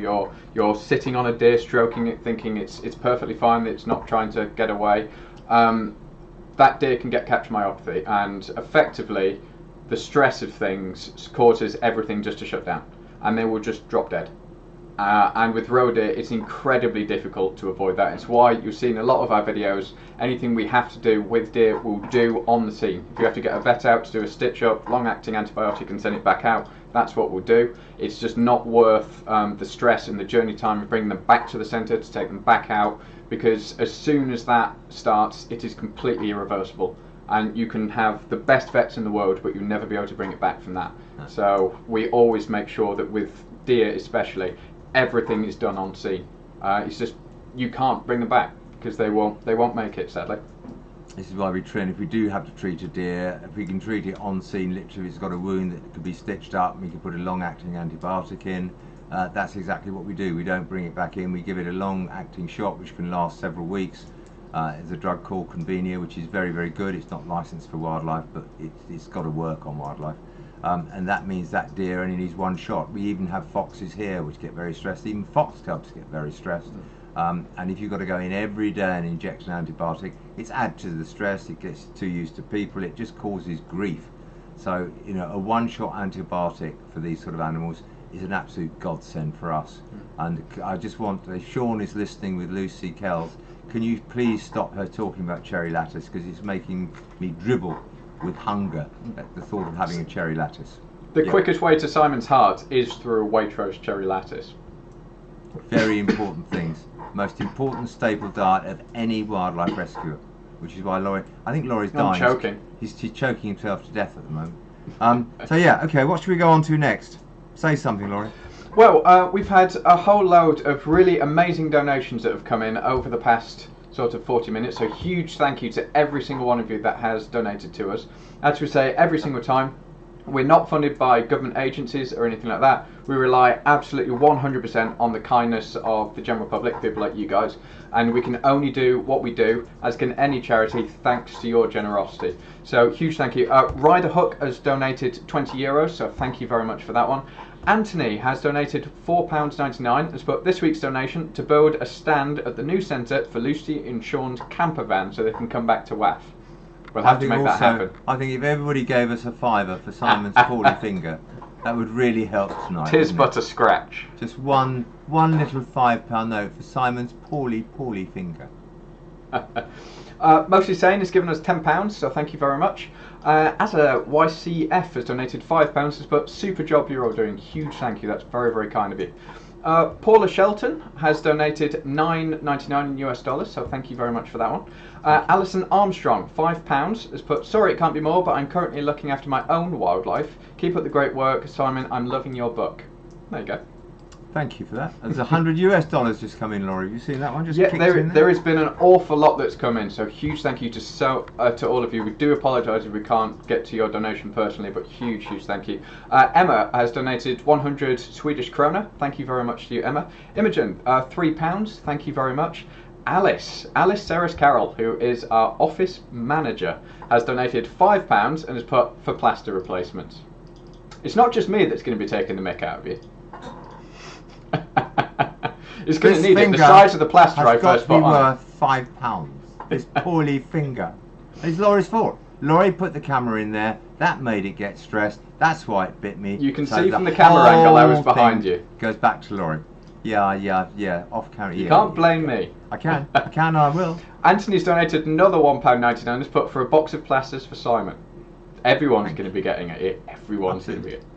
you're sitting on a deer stroking it thinking it's perfectly fine, that it's not trying to get away, that deer can get capture myopathy, and effectively the stress of things causes everything just to shut down, and they will just drop dead. And with roe deer, it's incredibly difficult to avoid that. It's why you've seen a lot of our videos, anything we have to do with deer, we'll do on the scene. If you have to get a vet out to do a stitch up, long-acting antibiotic and send it back out, that's what we'll do. It's just not worth the stress and the journey time of bringing them back to the centre to take them back out, because as soon as that starts, it is completely irreversible. And you can have the best vets in the world, but you'll never be able to bring it back from that. So we always make sure that with deer especially, everything is done on scene. It's just, you can't bring them back because they won't make it, sadly. This is why we train. If we do have to treat a deer, if we can treat it on scene, literally, if it's got a wound that could be stitched up, we can put a long-acting antibiotic in. That's exactly what we do. We don't bring it back in. We give it a long-acting shot, which can last several weeks. There's a drug called Convenia, which is very, very good. It's not licensed for wildlife, but it's got to work on wildlife. And that means that deer only needs one shot. We even have foxes here which get very stressed. Even fox cubs get very stressed. And if you've got to go in every day and inject an antibiotic, it's added to the stress. It gets too used to people. It just causes grief. So, you know, a one-shot antibiotic for these sort of animals is an absolute godsend for us. And I just want, Sean is listening with Lucy Kells. Can you please stop her talking about cherry lattice, because it's making me dribble with hunger at the thought of having a cherry lattice. The quickest way to Simon's heart is through a Waitrose cherry lattice. Very important things. Most important staple diet of any wildlife rescuer, which is why Lawrie, I think Laurie's dying. Choking. He's choking himself to death at the moment. So yeah, okay, what should we go on to next? Say something, Lawrie. Well, we've had a whole load of really amazing donations that have come in over the past sort of 40 minutes, so huge thank you to every single one of you that has donated to us. As we say every single time, we're not funded by government agencies or anything like that. We rely absolutely 100% on the kindness of the general public, people like you guys, and we can only do what we do, as can any charity, thanks to your generosity. So huge thank you. Ryder Hook has donated €20, so thank you very much for that one. Anthony has donated £4.99 and put this week's donation to build a stand at the new centre for Lucy and Sean's camper van so they can come back to WAF. We'll have to make that happen. I think if everybody gave us a fiver for Simon's poorly finger, that would really help tonight. Tis but a scratch. Just one little £5 note for Simon's poorly finger. Mostly Sane has given us £10, so thank you very much. As a YCF has donated £5, but super job you're all doing. Huge thank you, that's very, very kind of you. Paula Shelton has donated $9.99 in US dollars, so thank you very much for that one. Alison Armstrong, £5, has put, sorry it can't be more, but I'm currently looking after my own wildlife. Keep up the great work, Simon, I'm loving your book. There you go. Thank you for that. There's $100 US just come in, Laurie. Have you seen that one? Just yeah, kicked in there has been an awful lot that's come in, so huge thank you to all of you. We do apologise if we can't get to your donation personally, but huge thank you. Emma has donated 100 Swedish krona. Thank you very much to you, Emma. Imogen, £3. Thank you very much. Alice Ceres Carroll, who is our office manager, has donated £5 and has put for plaster replacements. It's not just me that's going to be taking the mick out of you. It's going to need it. The size of the plaster I first put on. Worth £5. This poorly finger. It's Laurie's fault. Laurie put the camera in there. That made it get stressed. That's why it bit me. You can see from the camera angle I was behind you. Goes back to Laurie. Yeah. Off camera. You can't blame me. I can. I will. Anthony's donated another £1.99. Has put for a box of plasters for Simon. Everyone's going to be getting it. Everyone's going to be getting it.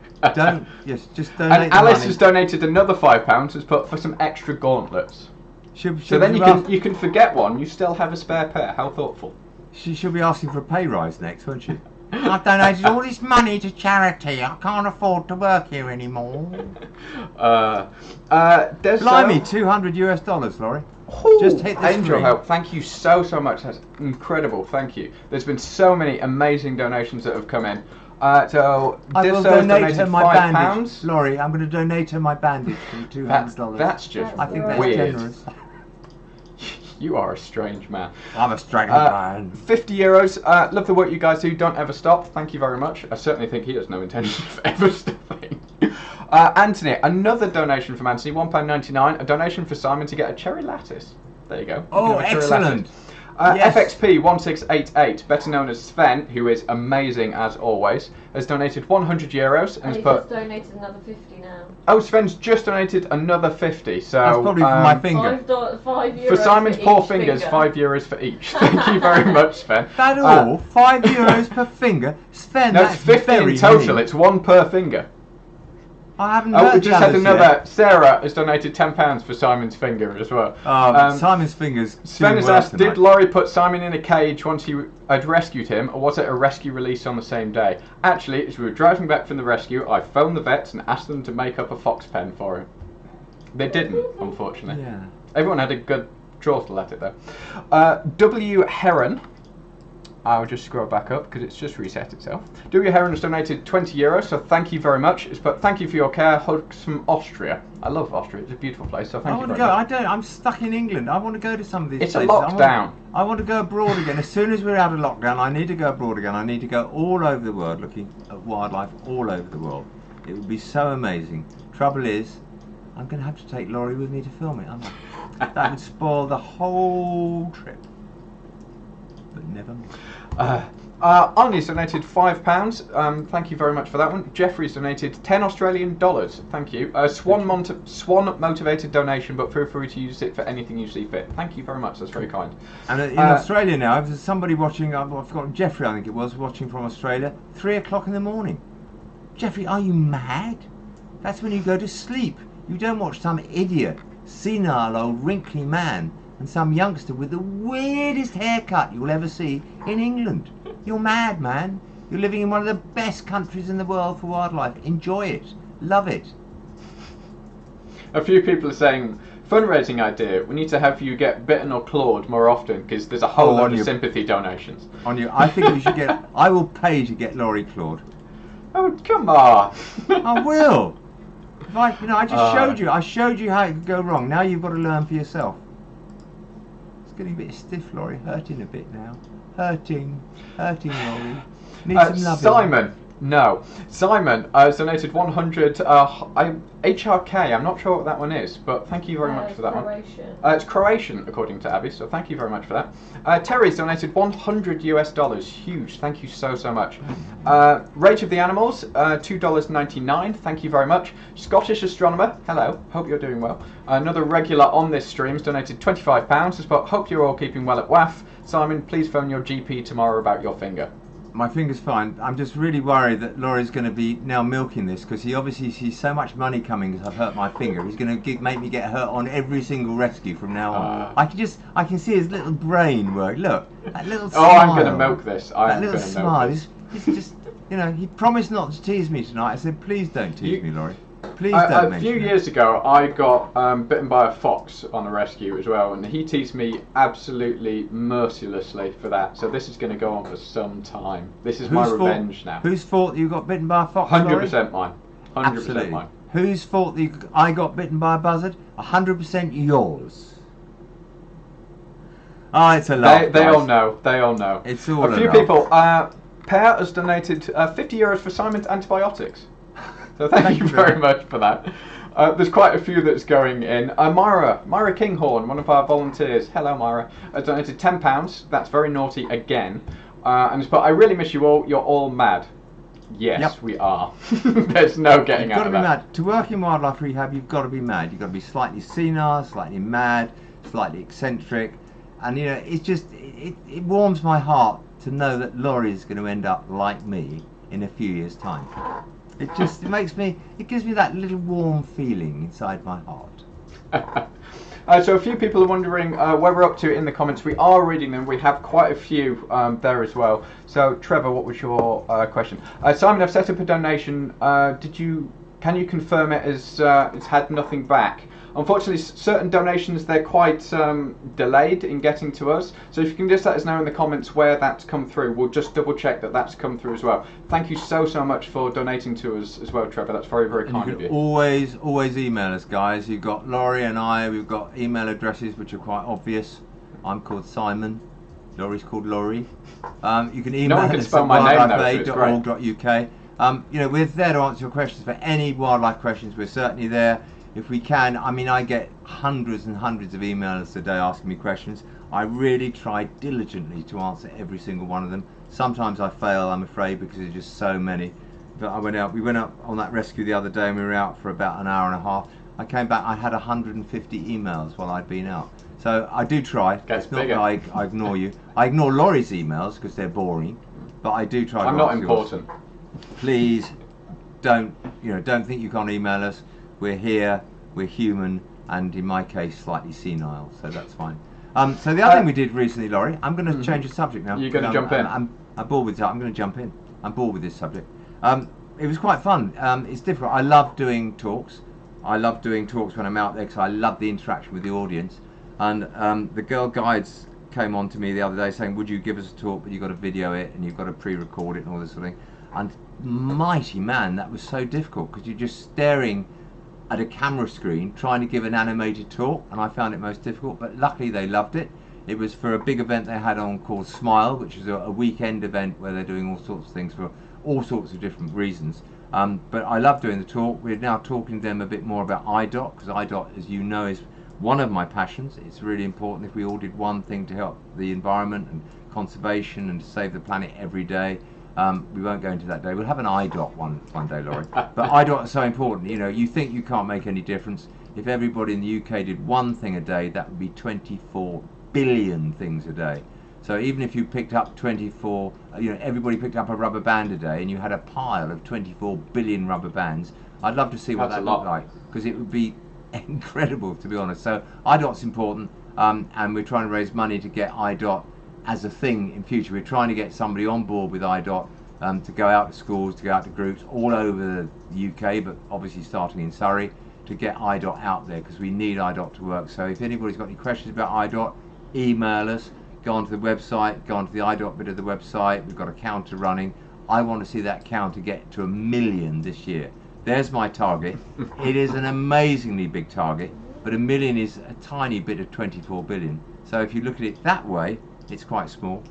Just donate. And Alice has donated another £5. Has put for some extra gauntlets. So then you can forget one. You still have a spare pair. How thoughtful. She should be asking for a pay rise next, won't she? I've donated all this money to charity. I can't afford to work here anymore. Blimey, $200 US, Laurie. Just hit the Angel screen. Help, thank you so much. That's incredible. Thank you. There's been so many amazing donations that have come in. So I will donate her my bandage, Laurie. I'm going to donate her my bandage for $200. That's just I think that's weird. Generous. You are a strange man. I'm a strange man. €50. Love the work you guys do. Don't ever stop. Thank you very much. I certainly think he has no intention of ever stopping. Anthony, another donation from Anthony, £1.99. A donation for Simon to get a cherry lattice. There you go. Oh, excellent. Yes. FXP1688, better known as Sven, who is amazing as always, has donated €100 and has put. Just donated another 50 now. Oh, Sven's just donated another 50. So that's probably for my finger. €5 for Simon's for poor each fingers, finger. €5 for each. Thank you very much, Sven. That all? €5 per finger, Sven. No, that's it's 50 very in total. mean. It's one per finger. I haven't heard we just had another. Yet. Sarah has donated £10 for Simon's finger as well. Simon's fingers. Sven has asked, did Laurie put Simon in a cage once I'd rescued him, or was it a rescue release on the same day? Actually, as we were driving back from the rescue, I phoned the vets and asked them to make up a fox pen for him. They didn't, unfortunately. Yeah. Everyone had a good chortle at it though. W. Heron. I'll just scroll back up because it's just reset itself. W. Heron has donated €20, so thank you very much. But thank you for your care. Hugs from Austria. I love Austria. It's a beautiful place. So thank you very much. I'm stuck in England. I want to go to some of these places. It's a lockdown. I want to go abroad again. As soon as we're out of lockdown, I need to go abroad again. I need to go all over the world, looking at wildlife all over the world. It would be so amazing. Trouble is, I'm going to have to take Laurie with me to film it, aren't I? That would spoil the whole trip. But never mind. Arnie's donated £5. Thank you very much for that one. Jeffrey's donated $10 Thank you. Swan motivated donation, but feel free to use it for anything you see fit. Thank you very much. That's very kind. And in Australia now, there's somebody watching. I've forgotten, Jeffrey, I think it was, watching from Australia. 3 o'clock in the morning. Jeffrey, are you mad? That's when you go to sleep. You don't watch some idiot, senile old wrinkly man and some youngster with the weirdest haircut you'll ever see in England. You're mad, man. You're living in one of the best countries in the world for wildlife. Enjoy it. Love it. A few people are saying, fundraising idea, we need to have you get bitten or clawed more often because there's a whole lot of sympathy donations. I think you should get, I will pay to get Laurie clawed. Oh, come on. I will. I just showed you. I showed you how it could go wrong. Now you've got to learn for yourself. It's getting a bit stiff, Laurie. Hurting a bit now. Hurting, Laurie. Need some loving. Simon, no. Simon has donated 100 HRK. I'm not sure what that one is, but thank you very much for that Croatian. one. It's Croatian, according to Abby, so thank you very much for that. Terry's donated $100. Huge. Thank you so much. Rage of the Animals, $2.99. Thank you very much. Scottish Astronomer, hello. Hope you're doing well. Another regular on this stream has donated £25. But hope you're all keeping well at WAF. Simon, please phone your GP tomorrow about your finger. My finger's fine. I'm just really worried that Laurie's going to be now milking this because he obviously sees so much money coming because I've hurt my finger. He's going to make me get hurt on every single rescue from now on. I can see his little brain work. Look, that little smile. Oh, I'm going to milk this. That little smile. He's just, you know, he promised not to tease me tonight. I said, please don't tease me, Laurie. Please don't. A few years ago, I got bitten by a fox on a rescue as well, and he teased me absolutely mercilessly for that. So this is going to go on for some time. This is my revenge now. Whose fault you got bitten by a fox? 100% mine. 100% mine. Whose fault I got bitten by a buzzard? 100% yours. Oh, it's a laugh. They all know. They all know. It's all a few people. Per has donated €50 for Simon's antibiotics. So thank you very much for that. There's quite a few that's going in. Myra Kinghorn, one of our volunteers. Hello, Myra. Donated £10. That's very naughty again. And it's put, I really miss you all. You're all mad. Yes, we are. There's no getting out of that. You've got to be mad. To work in wildlife rehab, you've got to be mad. You've got to be slightly senile, slightly mad, slightly eccentric. And, you know, it's just, it warms my heart to know that Laurie is going to end up like me in a few years' time. It just it gives me that little warm feeling inside my heart. So a few people are wondering where we're up to in the comments. We are reading them. We have quite a few there as well. So Trevor, what was your question? Simon, I've set up a donation. Can you confirm it as it's had nothing back? Unfortunately, certain donations, they're quite delayed in getting to us. So if you can just let us know in the comments where that's come through, we'll just double check that that's come through as well. Thank you so much for donating to us as well, Trevor. That's very, very kind of you. Always email us, guys. You've got Laurie and I, we've got email addresses which are quite obvious. I'm called Simon. Laurie's called Lawrie. You can email us at wildlifeaid.org.uk. You know, we're there to answer your questions. For any wildlife questions, we're certainly there. If we can, I mean, I get hundreds and hundreds of emails a day asking me questions. I really try diligently to answer every single one of them. Sometimes I fail, I'm afraid, because there's just so many. But we went out on that rescue the other day and we were out for about an hour and a half. I came back, I had 150 emails while I'd been out. So I do try. It's not that I ignore you. I ignore Laurie's emails because they're boring, but I do try. I'm not important. Please don't think you can't email us. We're here, we're human, and in my case, slightly senile, so that's fine. So the other thing we did recently, Laurie, I'm going to change the subject now. You're going to jump in? I'm bored with that. I'm going to jump in. I'm bored with this subject. It was quite fun. It's different. I love doing talks. I love doing talks when I'm out there because I love the interaction with the audience. And the girl guides came on to me the other day saying, would you give us a talk, but you've got to video it and you've got to pre-record it and all this sort of thing. And mighty man, that was so difficult because you're just staring at a camera screen trying to give an animated talk, and I found it most difficult, but luckily they loved it. It was for a big event they had on called Smile, which is a weekend event where they're doing all sorts of things for all sorts of different reasons. But I love doing the talk. We're now talking to them a bit more about IDOT, because IDOT, as you know, is one of my passions. It's really important if we all did one thing to help the environment and conservation and to save the planet every day. We won't go into that day. We'll have an IDOT one day, Laurie. But IDOT is so important. You know, you think you can't make any difference. If everybody in the UK did one thing a day, that would be 24 billion things a day. So even if you picked up everybody picked up a rubber band a day and you had a pile of 24 billion rubber bands, I'd love to see what that looked like, because it would be incredible, to be honest. So IDOT's important, and we're trying to raise money to get IDOT as a thing in future. We're trying to get somebody on board with IDOT to go out to schools, to go out to groups all over the UK, but obviously starting in Surrey, to get IDOT out there, because we need IDOT to work. So if anybody's got any questions about IDOT, email us, go onto the website, go onto the IDOT bit of the website. We've got a counter running. I want to see that counter get to 1 million this year. There's my target. It is an amazingly big target, but 1 million is a tiny bit of 24 billion. So if you look at it that way, it's quite small.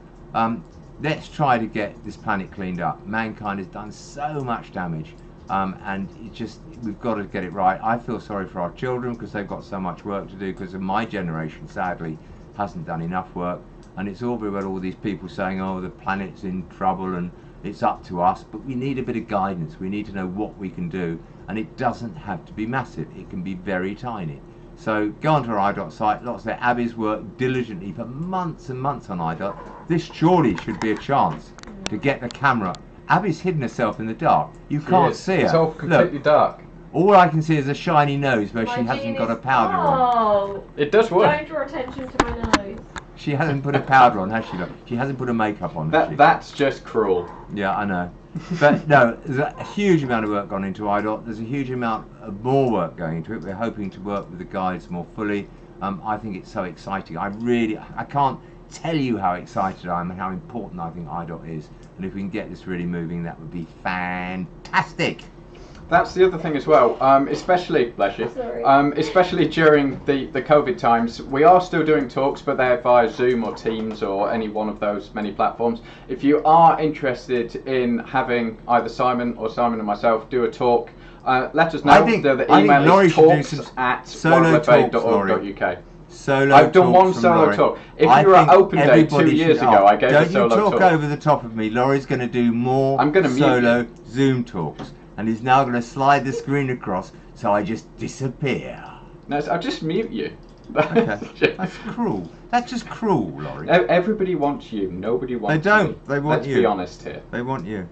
Let's try to get this planet cleaned up. Mankind has done so much damage, and we've got to get it right. I feel sorry for our children because they've got so much work to do, because of my generation, sadly, hasn't done enough work. And it's all about all these people saying, oh, the planet's in trouble and it's up to us, but we need a bit of guidance. We need to know what we can do, and it doesn't have to be massive. It can be very tiny. So go onto our IDOT site. Lots there. Abby's worked diligently for months and months on IDOT. This surely should be a chance to get the camera. Abby's hidden herself in the dark. You can't see her. It's all completely Look, dark. all I can see is a shiny nose where she My hasn't got a genius- powder on. Oh, It does work. don't draw attention to my nose. She hasn't put a powder on, has she? Look, she hasn't put a makeup on. Has she? That's just cruel. Yeah, I know. But no, there's a huge amount of work gone into IDOT. There's a huge amount of more work going into it. We're hoping to work with the guides more fully. I think it's so exciting. I can't tell you how excited I am and how important I think IDOT is. And if we can get this really moving, that would be fantastic. That's the other thing as well, especially, bless you, Sorry. especially during the COVID times. We are still doing talks, but they're via Zoom or Teams or any one of those many platforms. If you are interested in having either Simon or Simon and myself do a talk, let us know. I think email Lawrie is should do some talks@wildlife.org.uk. Solo I've done talks one from solo Laurie. talk. If I you were at think Open Day 2 everybody years should- ago, I gave a Don't solo you talk talk. over the top of me. Laurie's going to do more I'm gonna mute solo you. Zoom talks. And he's now going to slide the screen across so I just disappear. No, I'll just mute you. Okay. That's cruel. That's just cruel, Lawrie. Everybody wants you. Nobody wants you. They don't. They want Let's you. be honest here. They want you.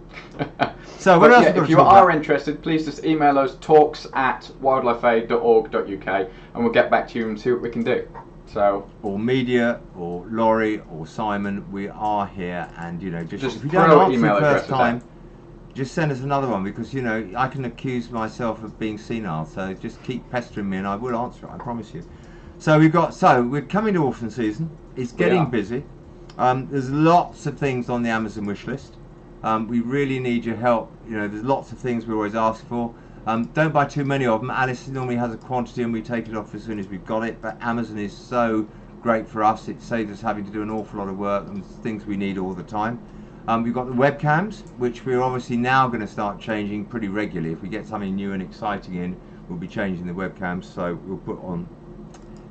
So what else have we got if to you talk are about? interested, please just email us talks@wildlifeaid.org.uk and we'll get back to you and see what we can do. So Or media, or Lawrie, or Simon, we are here, and just if you throw don't an answer email the address first at time, that. just send us another one, because I can accuse myself of being senile. So just keep pestering me, and I will answer it. I promise you. So we're coming to Orphan season. It's getting busy. There's lots of things on the Amazon wish list. We really need your help. There's lots of things we always ask for. Don't buy too many of them. Alice normally has a quantity and we take it off as soon as we've got it, but Amazon is so great for us. It saves us having to do an awful lot of work and things we need all the time. We've got the webcams, which we're obviously now going to start changing pretty regularly. If we get something new and exciting in, we'll be changing the webcams, so we'll put on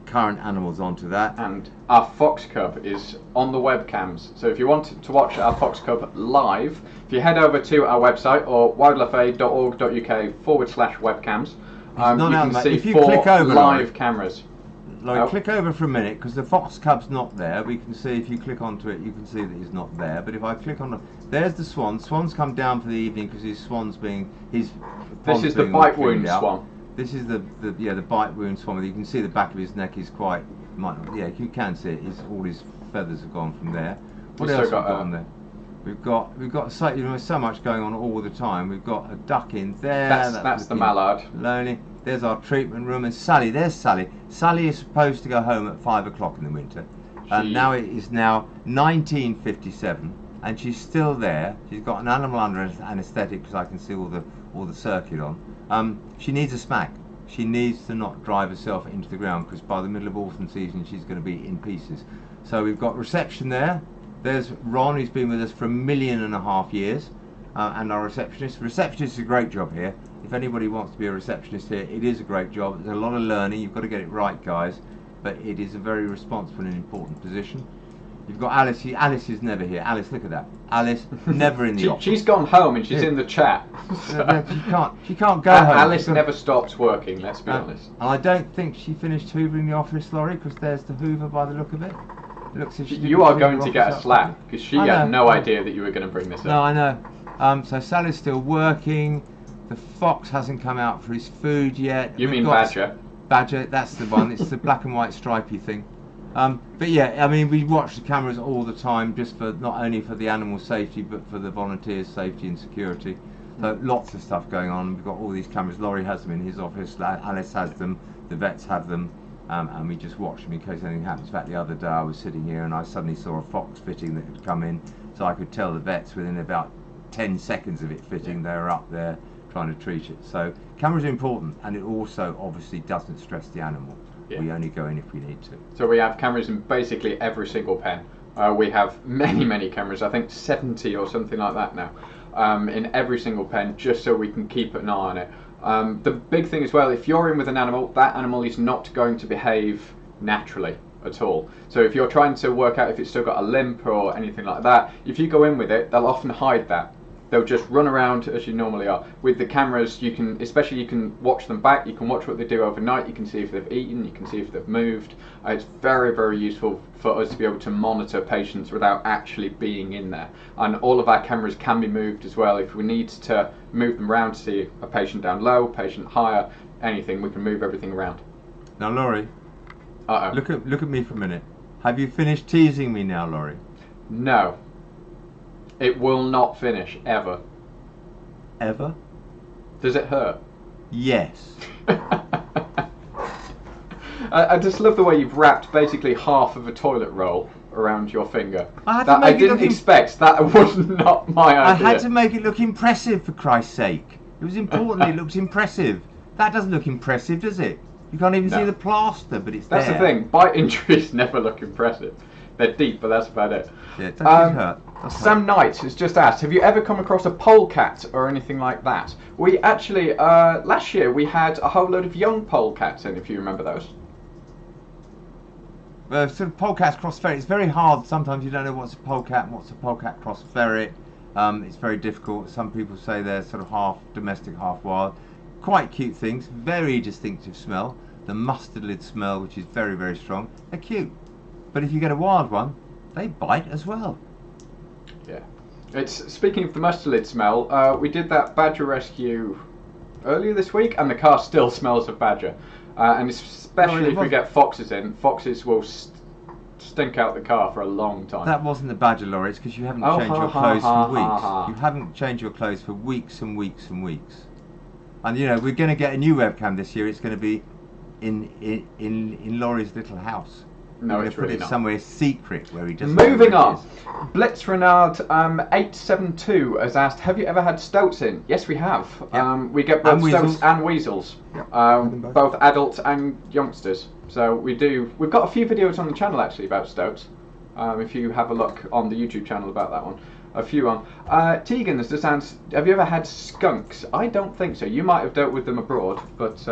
current animals onto that. And our fox cub is on the webcams. So if you want to watch our fox cub live, if you head over to our website or wildlifeaid.org.uk/webcams, you can see if you 4 click over, live Lawrie, cameras. Click over for a minute, because the fox cub's not there. We can see, if you click onto it, you can see that he's not there. But if I click on there's the swan. Swan's come down for the evening because his pond's This is the being bite cleaned wound out. swan. This is the bite wound swan. You can see the back of his neck is quite, you can see it. All his feathers have gone from there. What else have we got on there? We've got so much going on all the time. We've got a duck in there. That's the mallard. Lonely. There's our treatment room, and Sally. There's Sally. Sally is supposed to go home at 5 o'clock in the winter, and now it is now 19:57, and she's still there. She's got an animal under anaesthetic because I can see all the circuit on. She needs a smack. She needs to not drive herself into the ground, because by the middle of autumn season she's going to be in pieces. So we've got reception there. There's Ron, who's been with us for 1.5 million years, and our receptionist. Receptionist is a great job here. If anybody wants to be a receptionist here, it is a great job. There's a lot of learning. You've got to get it right, guys. But it is a very responsible and important position. You've got Alice. Alice is never here. Alice, look at that. Alice, never in the office. She's gone home and she's in the chat. She can't go home. Alice never stops working, let's be honest. And I don't think she finished hoovering the office, Lawrie, because there's the hoover by the look of it. It looks as if You are going to get a slap, because she had no idea that you were going to bring this up. No, I know. So Sally's still working. The fox hasn't come out for his food yet. You mean Badger? Badger, that's the one. It's the black and white stripy thing. But yeah, I mean, we watch the cameras all the time, just for not only for the animal safety, but for the volunteers' safety and security. So lots of stuff going on. We've got all these cameras. Lawrie has them in his office. Alice has them. The vets have them. And we just watch them in case anything happens. In fact, the other day I was sitting here and I suddenly saw a fox fitting that had come in, so I could tell the vets within about 10 seconds of it fitting, they were up there trying to treat it. So cameras are important, and it also obviously doesn't stress the animal. We only go in if we need to. So we have cameras in basically every single pen. We have many cameras, I think 70 or something like that now, in every single pen, just so we can keep an eye on it. The big thing as well, if you're in with an animal, that animal is not going to behave naturally at all. So if you're trying to work out if it's still got a limp or anything like that, if you go in with it, they'll often hide that. they'll just run around as you normally are. With the cameras, you can watch them back, you can watch what they do overnight, you can see if they've eaten, you can see if they've moved. It's very, very useful for us to be able to monitor patients without actually being in there. And all of our cameras can be moved as well. If we need to move them around to see a patient down low, patient higher, anything, we can move everything around. Now, Lawrie, Uh-oh. look at me for a minute. Have you finished teasing me now, Lawrie? No. It will not finish, ever. Ever? Does it hurt? Yes. I just love the way you've wrapped basically half of a toilet roll around your finger. I didn't expect. That was not my idea. I had to make it look impressive, for Christ's sake. It was important it looked impressive. That doesn't look impressive, does it? You can't even see the plaster, but it's That's there. the thing. Bite injuries never look impressive. They're deep, but that's about it. Yeah, it doesn't hurt. Sam Knight has just asked, have you ever come across a polecat or anything like that? We actually, last year we had a whole load of young polecats in, if you remember those. Sort of polecats cross ferret. It's very hard. Sometimes you don't know what's a polecat and what's a polecat cross ferret. It's very difficult. Some people say they're sort of half domestic, half wild. Quite cute things. Very distinctive smell. The mustard lid smell, which is very, very strong. They're cute. But if you get a wild one, they bite as well. Yeah. Speaking of the mustard lid smell, we did that badger rescue earlier this week, and the car still smells of badger. And especially if we get foxes in, foxes will stink out the car for a long time. That wasn't the badger, Lawrie. It's because you haven't changed your clothes for weeks. You haven't changed your clothes for weeks and weeks and weeks. And you know, we're going to get a new webcam this year. It's going to be in Laurie's little house. No, we're it's put really it not. somewhere secret where he doesn't. Moving on. Blitz Renard 872 has asked, have you ever had stoats in? Yes, we have. Yep. We get both And stoats weasels. and weasels. Yep. Both adults and youngsters. So we've got a few videos on the channel actually about stoats. If you have a look on the YouTube channel about that one. A few on. Tegan has just asked, have you ever had skunks? I don't think so. You might have dealt with them abroad, but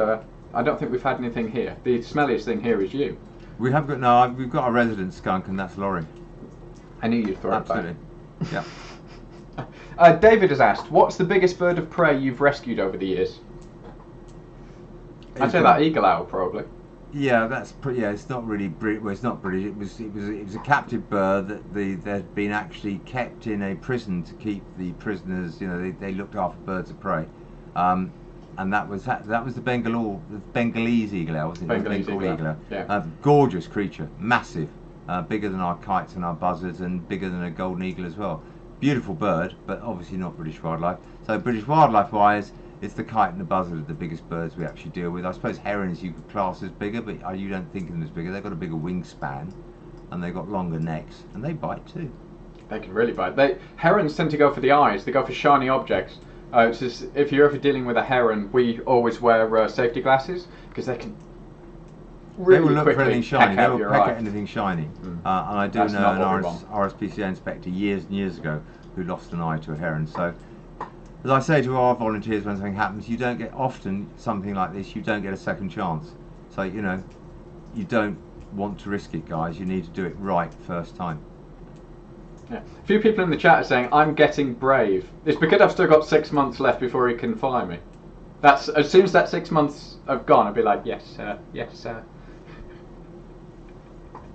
I don't think we've had anything here. The smelliest thing here is you. We've got a resident skunk, and that's Lawrie. I knew you'd throw Absolutely. it back. Yeah. David has asked, what's the biggest bird of prey you've rescued over the years? I'd say that eagle owl, probably. Yeah, that's pretty. Yeah, it's not really British. Well, it's not British. It was a captive bird that they'd been actually kept in a prison to keep the prisoners. You know, they looked after birds of prey. And that was the Bengalese eagle owl, wasn't it? Bengalese Bengal eagle owl. Yeah. Gorgeous creature, massive, bigger than our kites and our buzzards, and bigger than a golden eagle as well. Beautiful bird, but obviously not British wildlife. So British wildlife-wise, it's the kite and the buzzard are the biggest birds we actually deal with. I suppose herons you could class as bigger, but you don't think of them as bigger. They've got a bigger wingspan, and they've got longer necks, and they bite too. They can really bite. Herons tend to go for the eyes. They go for shiny objects. It's just, if you're ever dealing with a heron, we always wear safety glasses because they can really they will look for quickly anything shiny. peck They out will your peck eye. at anything shiny. And I do That's know not an what we want. RSPCA inspector years and years ago who lost an eye to a heron. So, as I say to our volunteers when something happens, you don't get often something like this. You don't get a second chance. So you know, you don't want to risk it, guys. You need to do it right first time. Yeah. A few people in the chat are saying, I'm getting brave. It's because I've still got 6 months left before he can fly me. That's as soon as that 6 months have gone, I'll be like, yes, sir, yes, sir.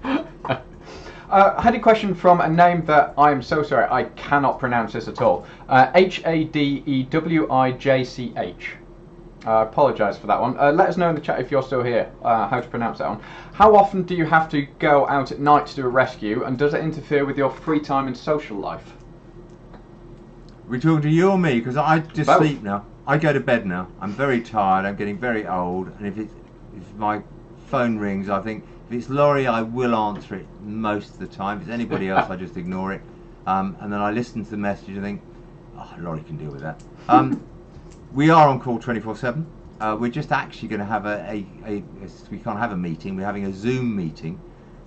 I had a question from a name that I'm so sorry, I cannot pronounce this at all. Hadewijch. I apologise for that one. Let us know in the chat if you're still here, how to pronounce that one. How often do you have to go out at night to do a rescue, and does it interfere with your free time and social life? We're talking to you or me? Because I just Both. sleep now. I go to bed now. I'm very tired. I'm getting very old. And if my phone rings, I think if it's Lawrie, I will answer it most of the time. If it's anybody else, I just ignore it. And then I listen to the message and think, oh, Lawrie can deal with that. We are on call 24/7. We're just actually going to have we can't have a meeting. We're having a Zoom meeting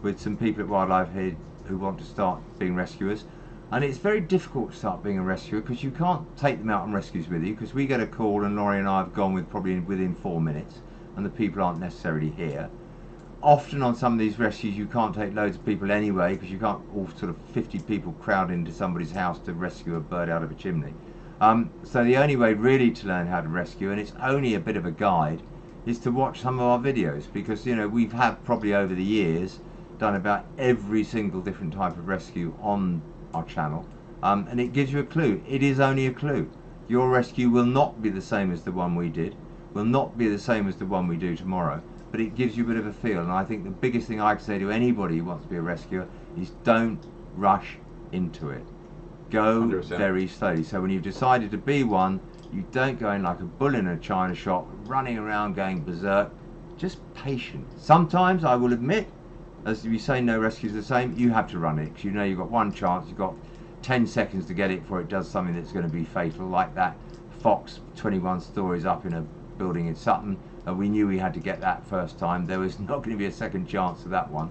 with some people at Wildlife Head who want to start being rescuers. And it's very difficult to start being a rescuer because you can't take them out on rescues with you, because we get a call and Lawrie and I have gone within 4 minutes and the people aren't necessarily here. Often on some of these rescues you can't take loads of people anyway, because you can't all sort of 50 people crowd into somebody's house to rescue a bird out of a chimney. So the only way really to learn how to rescue, and it's only a bit of a guide, is to watch some of our videos, because we've had probably over the years done about every single different type of rescue on our channel, and it gives you a clue. It is only a clue. Your rescue will not be the same as the one we did, will not be the same as the one we do tomorrow, but it gives you a bit of a feel. And I think the biggest thing I can say to anybody who wants to be a rescuer is don't rush into it. Go 100%. very slowly. So when you've decided to be one, you don't go in like a bull in a china shop, running around going berserk. Just patient. Sometimes, I will admit, as we say, no rescue's the same, you have to run it, because you've got one chance, you've got 10 seconds to get it before it does something that's going to be fatal, like that fox 21 stories up in a building in Sutton. We knew we had to get that first time. There was not going to be a second chance of that one.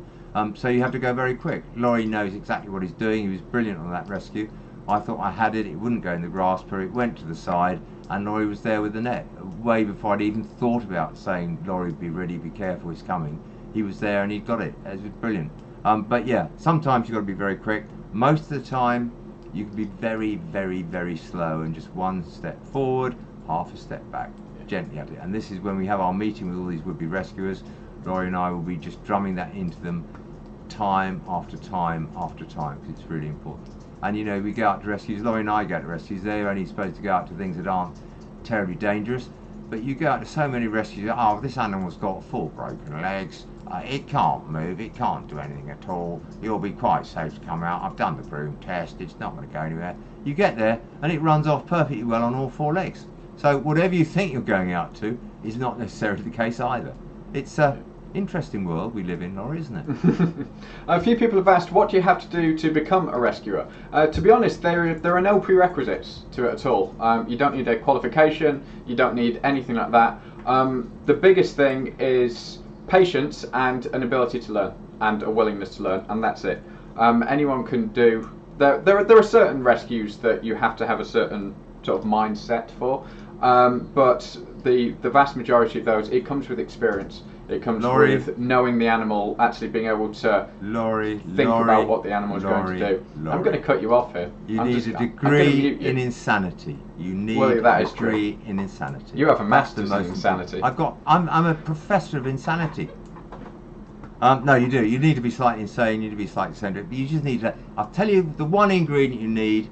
So you have to go very quick. Lawrie knows exactly what he's doing. He was brilliant on that rescue. I thought I had it. It wouldn't go in the grass, but it went to the side, and Lawrie was there with the net. Way before I'd even thought about saying, Lawrie, be ready, be careful, he's coming. He was there and he'd got it. It was brilliant. But yeah, sometimes you've got to be very quick. Most of the time, you can be very, very, very slow, and just one step forward, half a step back, gently at it. And this is when we have our meeting with all these would-be rescuers. Lawrie and I will be just drumming that into them time after time after time, because it's really important. And we go out to rescues. Lawrie and I go out to rescues. They're only supposed to go out to things that aren't terribly dangerous. But you go out to so many rescues. Oh, this animal's got 4 broken legs. It can't move. It can't do anything at all. You'll be quite safe to come out. I've done the broom test. It's not going to go anywhere. You get there and it runs off perfectly well on all 4 legs. So whatever you think you're going out to is not necessarily the case either. It's interesting world we live in, Lawrie, isn't it? A few people have asked, what do you have to do to become a rescuer? To be honest, there are no prerequisites to it at all. You don't need a qualification, you don't need anything like that. The biggest thing is patience and an ability to learn, and a willingness to learn, and that's it. Anyone can do. There are certain rescues that you have to have a certain sort of mindset for, but the vast majority of those, it comes with experience. It comes with knowing the animal, actually being able to think about what the animal is going to do. I'm going to cut you off here. You need a degree in insanity. You need a degree in insanity. You have a master's in insanity. I'm a professor of insanity. No, you do. You need to be slightly insane. You need to be slightly eccentric. But you just need to. I'll tell you, the one ingredient you need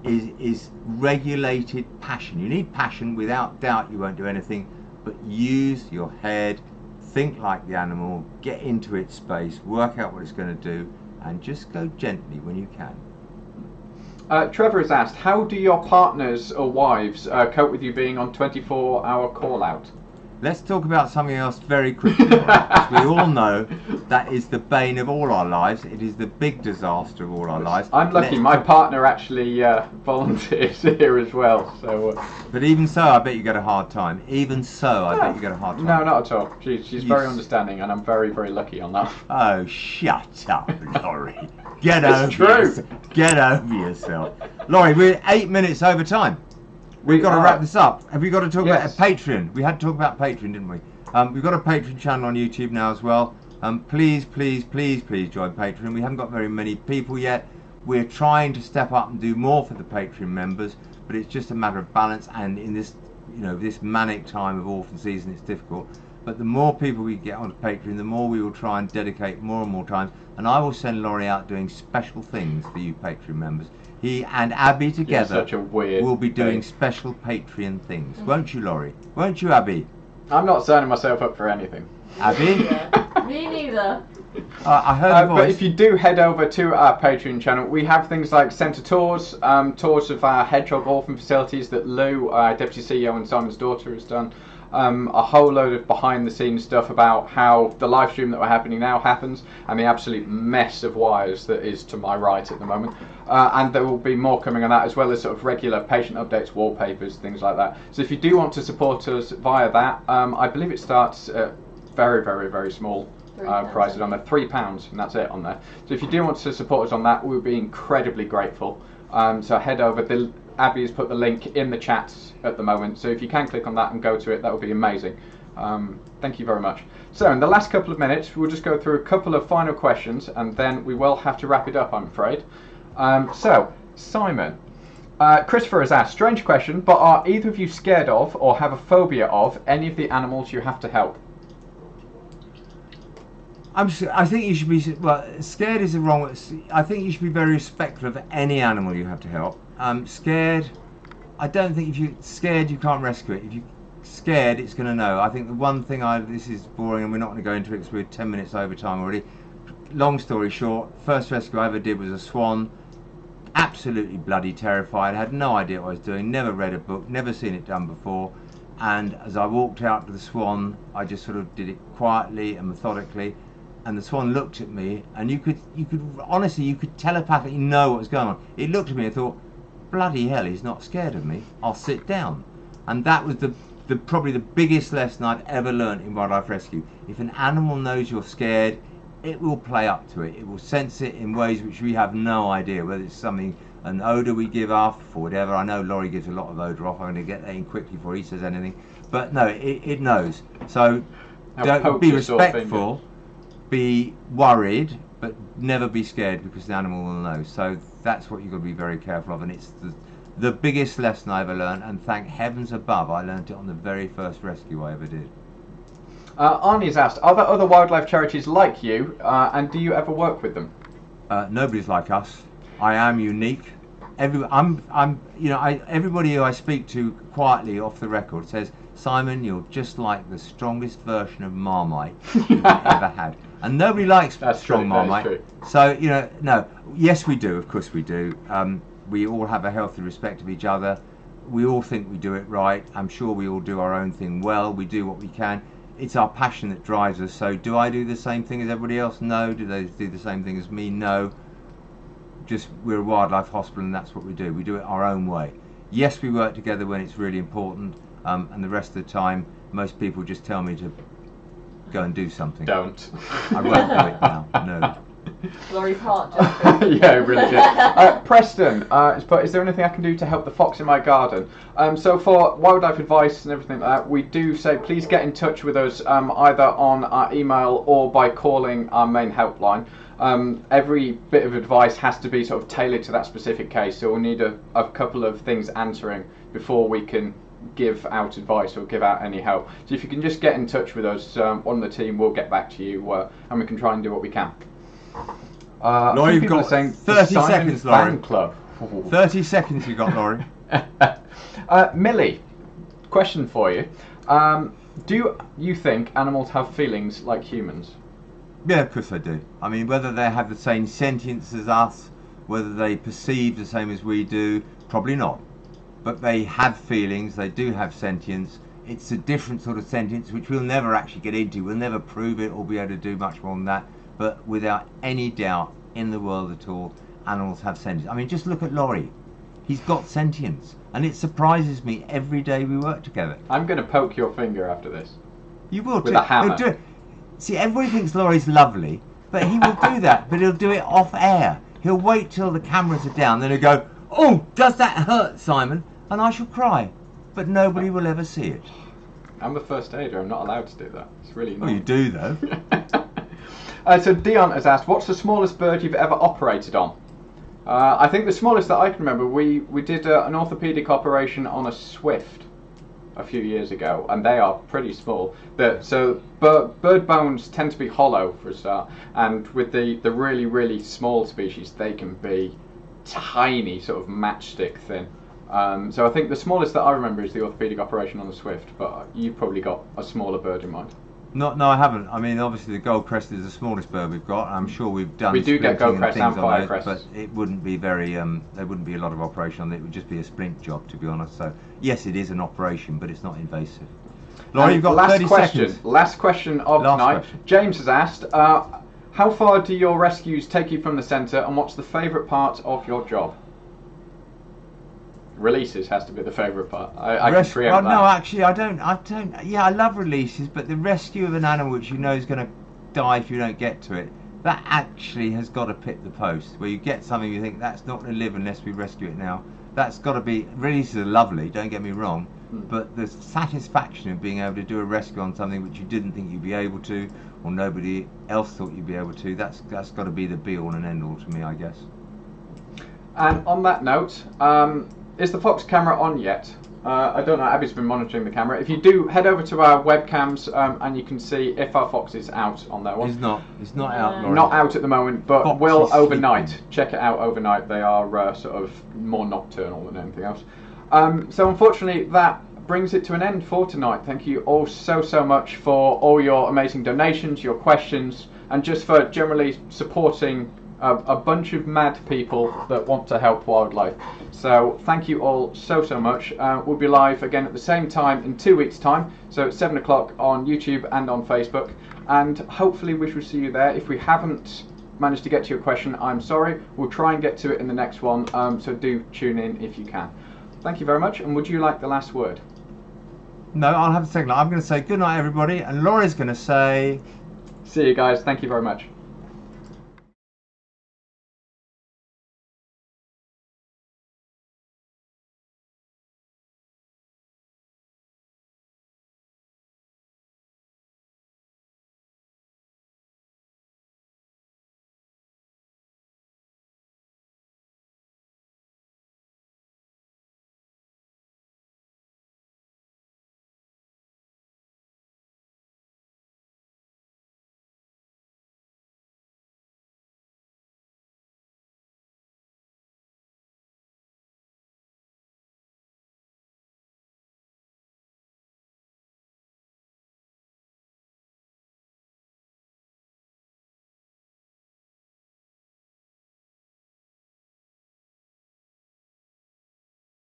is regulated passion. You need passion. Without doubt, you won't do anything. But use your head. Think like the animal, get into its space, work out what it's going to do, and just go gently when you can. Trevor has asked, how do your partners or wives cope with you being on 24-hour call out? Let's talk about something else very quickly. As we all know, that is the bane of all our lives. It is the big disaster of all our lives. I'm lucky, my partner actually volunteers here as well. So. But even so, I bet you get a hard time. Even so, I bet you get a hard time. No, not at all. She's very understanding, and I'm very, very lucky on that. Oh, shut up, Lawrie. Get over yourself. Lawrie, we're 8 minutes over time. We've got to wrap this up. Have we got to talk about Patreon? We had to talk about Patreon, didn't we? We've got a Patreon channel on YouTube now as well. Please, please, please, please join Patreon. We haven't got very many people yet. We're trying to step up and do more for the Patreon members, but it's just a matter of balance. And in this, this manic time of Orphan season, it's difficult. But the more people we get onto Patreon, the more we will try and dedicate more and more time. And I will send Lawrie out doing special things for you Patreon members. He and Abby together will be doing special Patreon things. Won't you, Lawrie? Won't you, Abby? I'm not signing myself up for anything. Abby? Yeah. Me neither. I heard a voice. But if you do head over to our Patreon channel, we have things like centre tours, tours of our hedgehog orphan facilities that Lou, our Deputy CEO and Simon's daughter, has done. A whole load of behind the scenes stuff about how the live stream that we're happening now happens, and the absolute mess of wires that is to my right at the moment. And there will be more coming on that, as well as sort of regular patient updates, wallpapers, things like that. So if you do want to support us via that, I believe it starts at very, very, very small prices on there, £3, and that's it on there. So if you do want to support us on that, we'll be incredibly grateful. So head over. Abby has put the link in the chat at the moment, so if you can click on that and go to it, that would be amazing. Thank you very much. So in the last couple of minutes, we'll just go through a couple of final questions, and then we will have to wrap it up, I'm afraid. So, Simon, Christopher has asked, strange question, but are either of you scared of or have a phobia of any of the animals you have to help? I think you should be, well, scared is the wrong word. I think you should be very respectful of any animal you have to help. Scared, I don't think if you're scared you can't rescue it. If you're scared, it's going to know. I think the one thing this is boring and we're not going to go into it because we're 10 minutes over time already. Long story short, first rescue I ever did was a swan. Absolutely bloody terrified, had no idea what I was doing, never read a book, never seen it done before. And as I walked out to the swan, I just sort of did it quietly and methodically. And the swan looked at me, and you could honestly, you could telepathically know what was going on. It looked at me and thought, bloody hell, he's not scared of me, I'll sit down. And that was probably the biggest lesson I've ever learned in wildlife rescue. If an animal knows you're scared, it will play up to it. It will sense it in ways which we have no idea, whether it's something, an odour we give off or whatever. I know Lawrie gives a lot of odour off, I'm going to get that in quickly before he says anything. But no, it knows. So don't be respectful. Be worried, but never be scared because the animal will know. So that's what you've got to be very careful of, and it's the biggest lesson I ever learned, and thank heavens above I learned it on the very first rescue I ever did. Arnie's asked, are there other wildlife charities like you, and do you ever work with them? Nobody's like us. I am unique. Everybody who I speak to quietly off the record says, Simon, you're just like the strongest version of Marmite you've ever had. And nobody likes strong Marmite. So, no, yes we do, of course we do. We all have a healthy respect of each other. We all think we do it right. I'm sure we all do our own thing well. We do what we can. It's our passion that drives us. So do I do the same thing as everybody else? No. Do they do the same thing as me? No. Just we're a wildlife hospital and that's what we do. We do it our own way. Yes, we work together when it's really important, and the rest of the time most people just tell me to go and do something. Don't. I won't do it now. No. Laurie's heart jumping. Yeah, really did. Preston, is there anything I can do to help the fox in my garden? So for wildlife advice and everything like that, we do say please get in touch with us either on our email or by calling our main helpline. Every bit of advice has to be sort of tailored to that specific case, so we'll need a couple of things answering before we can give out advice or give out any help. So if you can just get in touch with us, one of the team will get back to you and we can try and do what we can. Lawrie, you've got 30 seconds, Lawrie. Club. 30 seconds you got, Lawrie. Millie, question for you. Do you think animals have feelings like humans? Yeah, of course they do. I mean, whether they have the same sentience as us, whether they perceive the same as we do, probably not. But they have feelings, they do have sentience. It's a different sort of sentience which we'll never actually get into. We'll never prove it or be able to do much more than that. But without any doubt in the world at all, animals have sentience. I mean, just look at Lawrie. He's got sentience. And it surprises me every day we work together. I'm going to poke your finger after this. You will with a hammer. Do it. See, everybody thinks Laurie's lovely, but he will do that, but he'll do it off air. He'll wait till the cameras are down, then he'll go, oh, does that hurt, Simon? And I shall cry, but nobody will ever see it. I'm the first aider, I'm not allowed to do that. It's really annoying. Well, you do, though. So Dion has asked, what's the smallest bird you've ever operated on? I think the smallest that I can remember, we did an orthopaedic operation on a swift a few years ago, and they are pretty small. So bird bones tend to be hollow for a start, and with the really, really small species, they can be tiny, sort of matchstick thin. So I think the smallest that I remember is the orthopaedic operation on the swift, but you've probably got a smaller bird in mind. No, I haven't. I mean, obviously the gold crest is the smallest bird we've got. I'm sure we've done. We do get gold crest and fire crest, but it wouldn't be very. There wouldn't be a lot of operation on it. It would just be a splint job, to be honest. So yes, it is an operation, but it's not invasive. Lawrie, you've got 30 seconds. Last question of tonight. Question. James has asked, how far do your rescues take you from the centre, and what's the favourite part of your job? Releases has to be the favourite part. I can preempt that. No, actually, I don't. Yeah, I love releases, but the rescue of an animal which you know is going to die if you don't get to it, that actually has got to pip the post. Where you get something you think that's not going to live unless we rescue it now. That's got to be. Releases are lovely. Don't get me wrong, but the satisfaction of being able to do a rescue on something which you didn't think you'd be able to, or nobody else thought you'd be able to, that's got to be the be all and end all to me, I guess. And on that note, is the fox camera on yet? I don't know, Abby's been monitoring the camera. If you do, head over to our webcams and you can see if our fox is out on that one. He's not out, Laurie. Not out at the moment, but Fox will is overnight. sleeping. Check it out overnight. They are sort of more nocturnal than anything else. So unfortunately, that brings it to an end for tonight. Thank you all so much for all your amazing donations, your questions, and just for generally supporting a bunch of mad people that want to help wildlife. So thank you all so much. We'll be live again at the same time in 2 weeks' time, so it's 7 o'clock on YouTube and on Facebook, and hopefully we shall see you there. If we haven't managed to get to your question, I'm sorry. We'll try and get to it in the next one, so do tune in if you can. Thank you very much, and would you like the last word? No, I'll have a second. I'm going to say good night, everybody, and Laurie's going to say... See you guys. Thank you very much.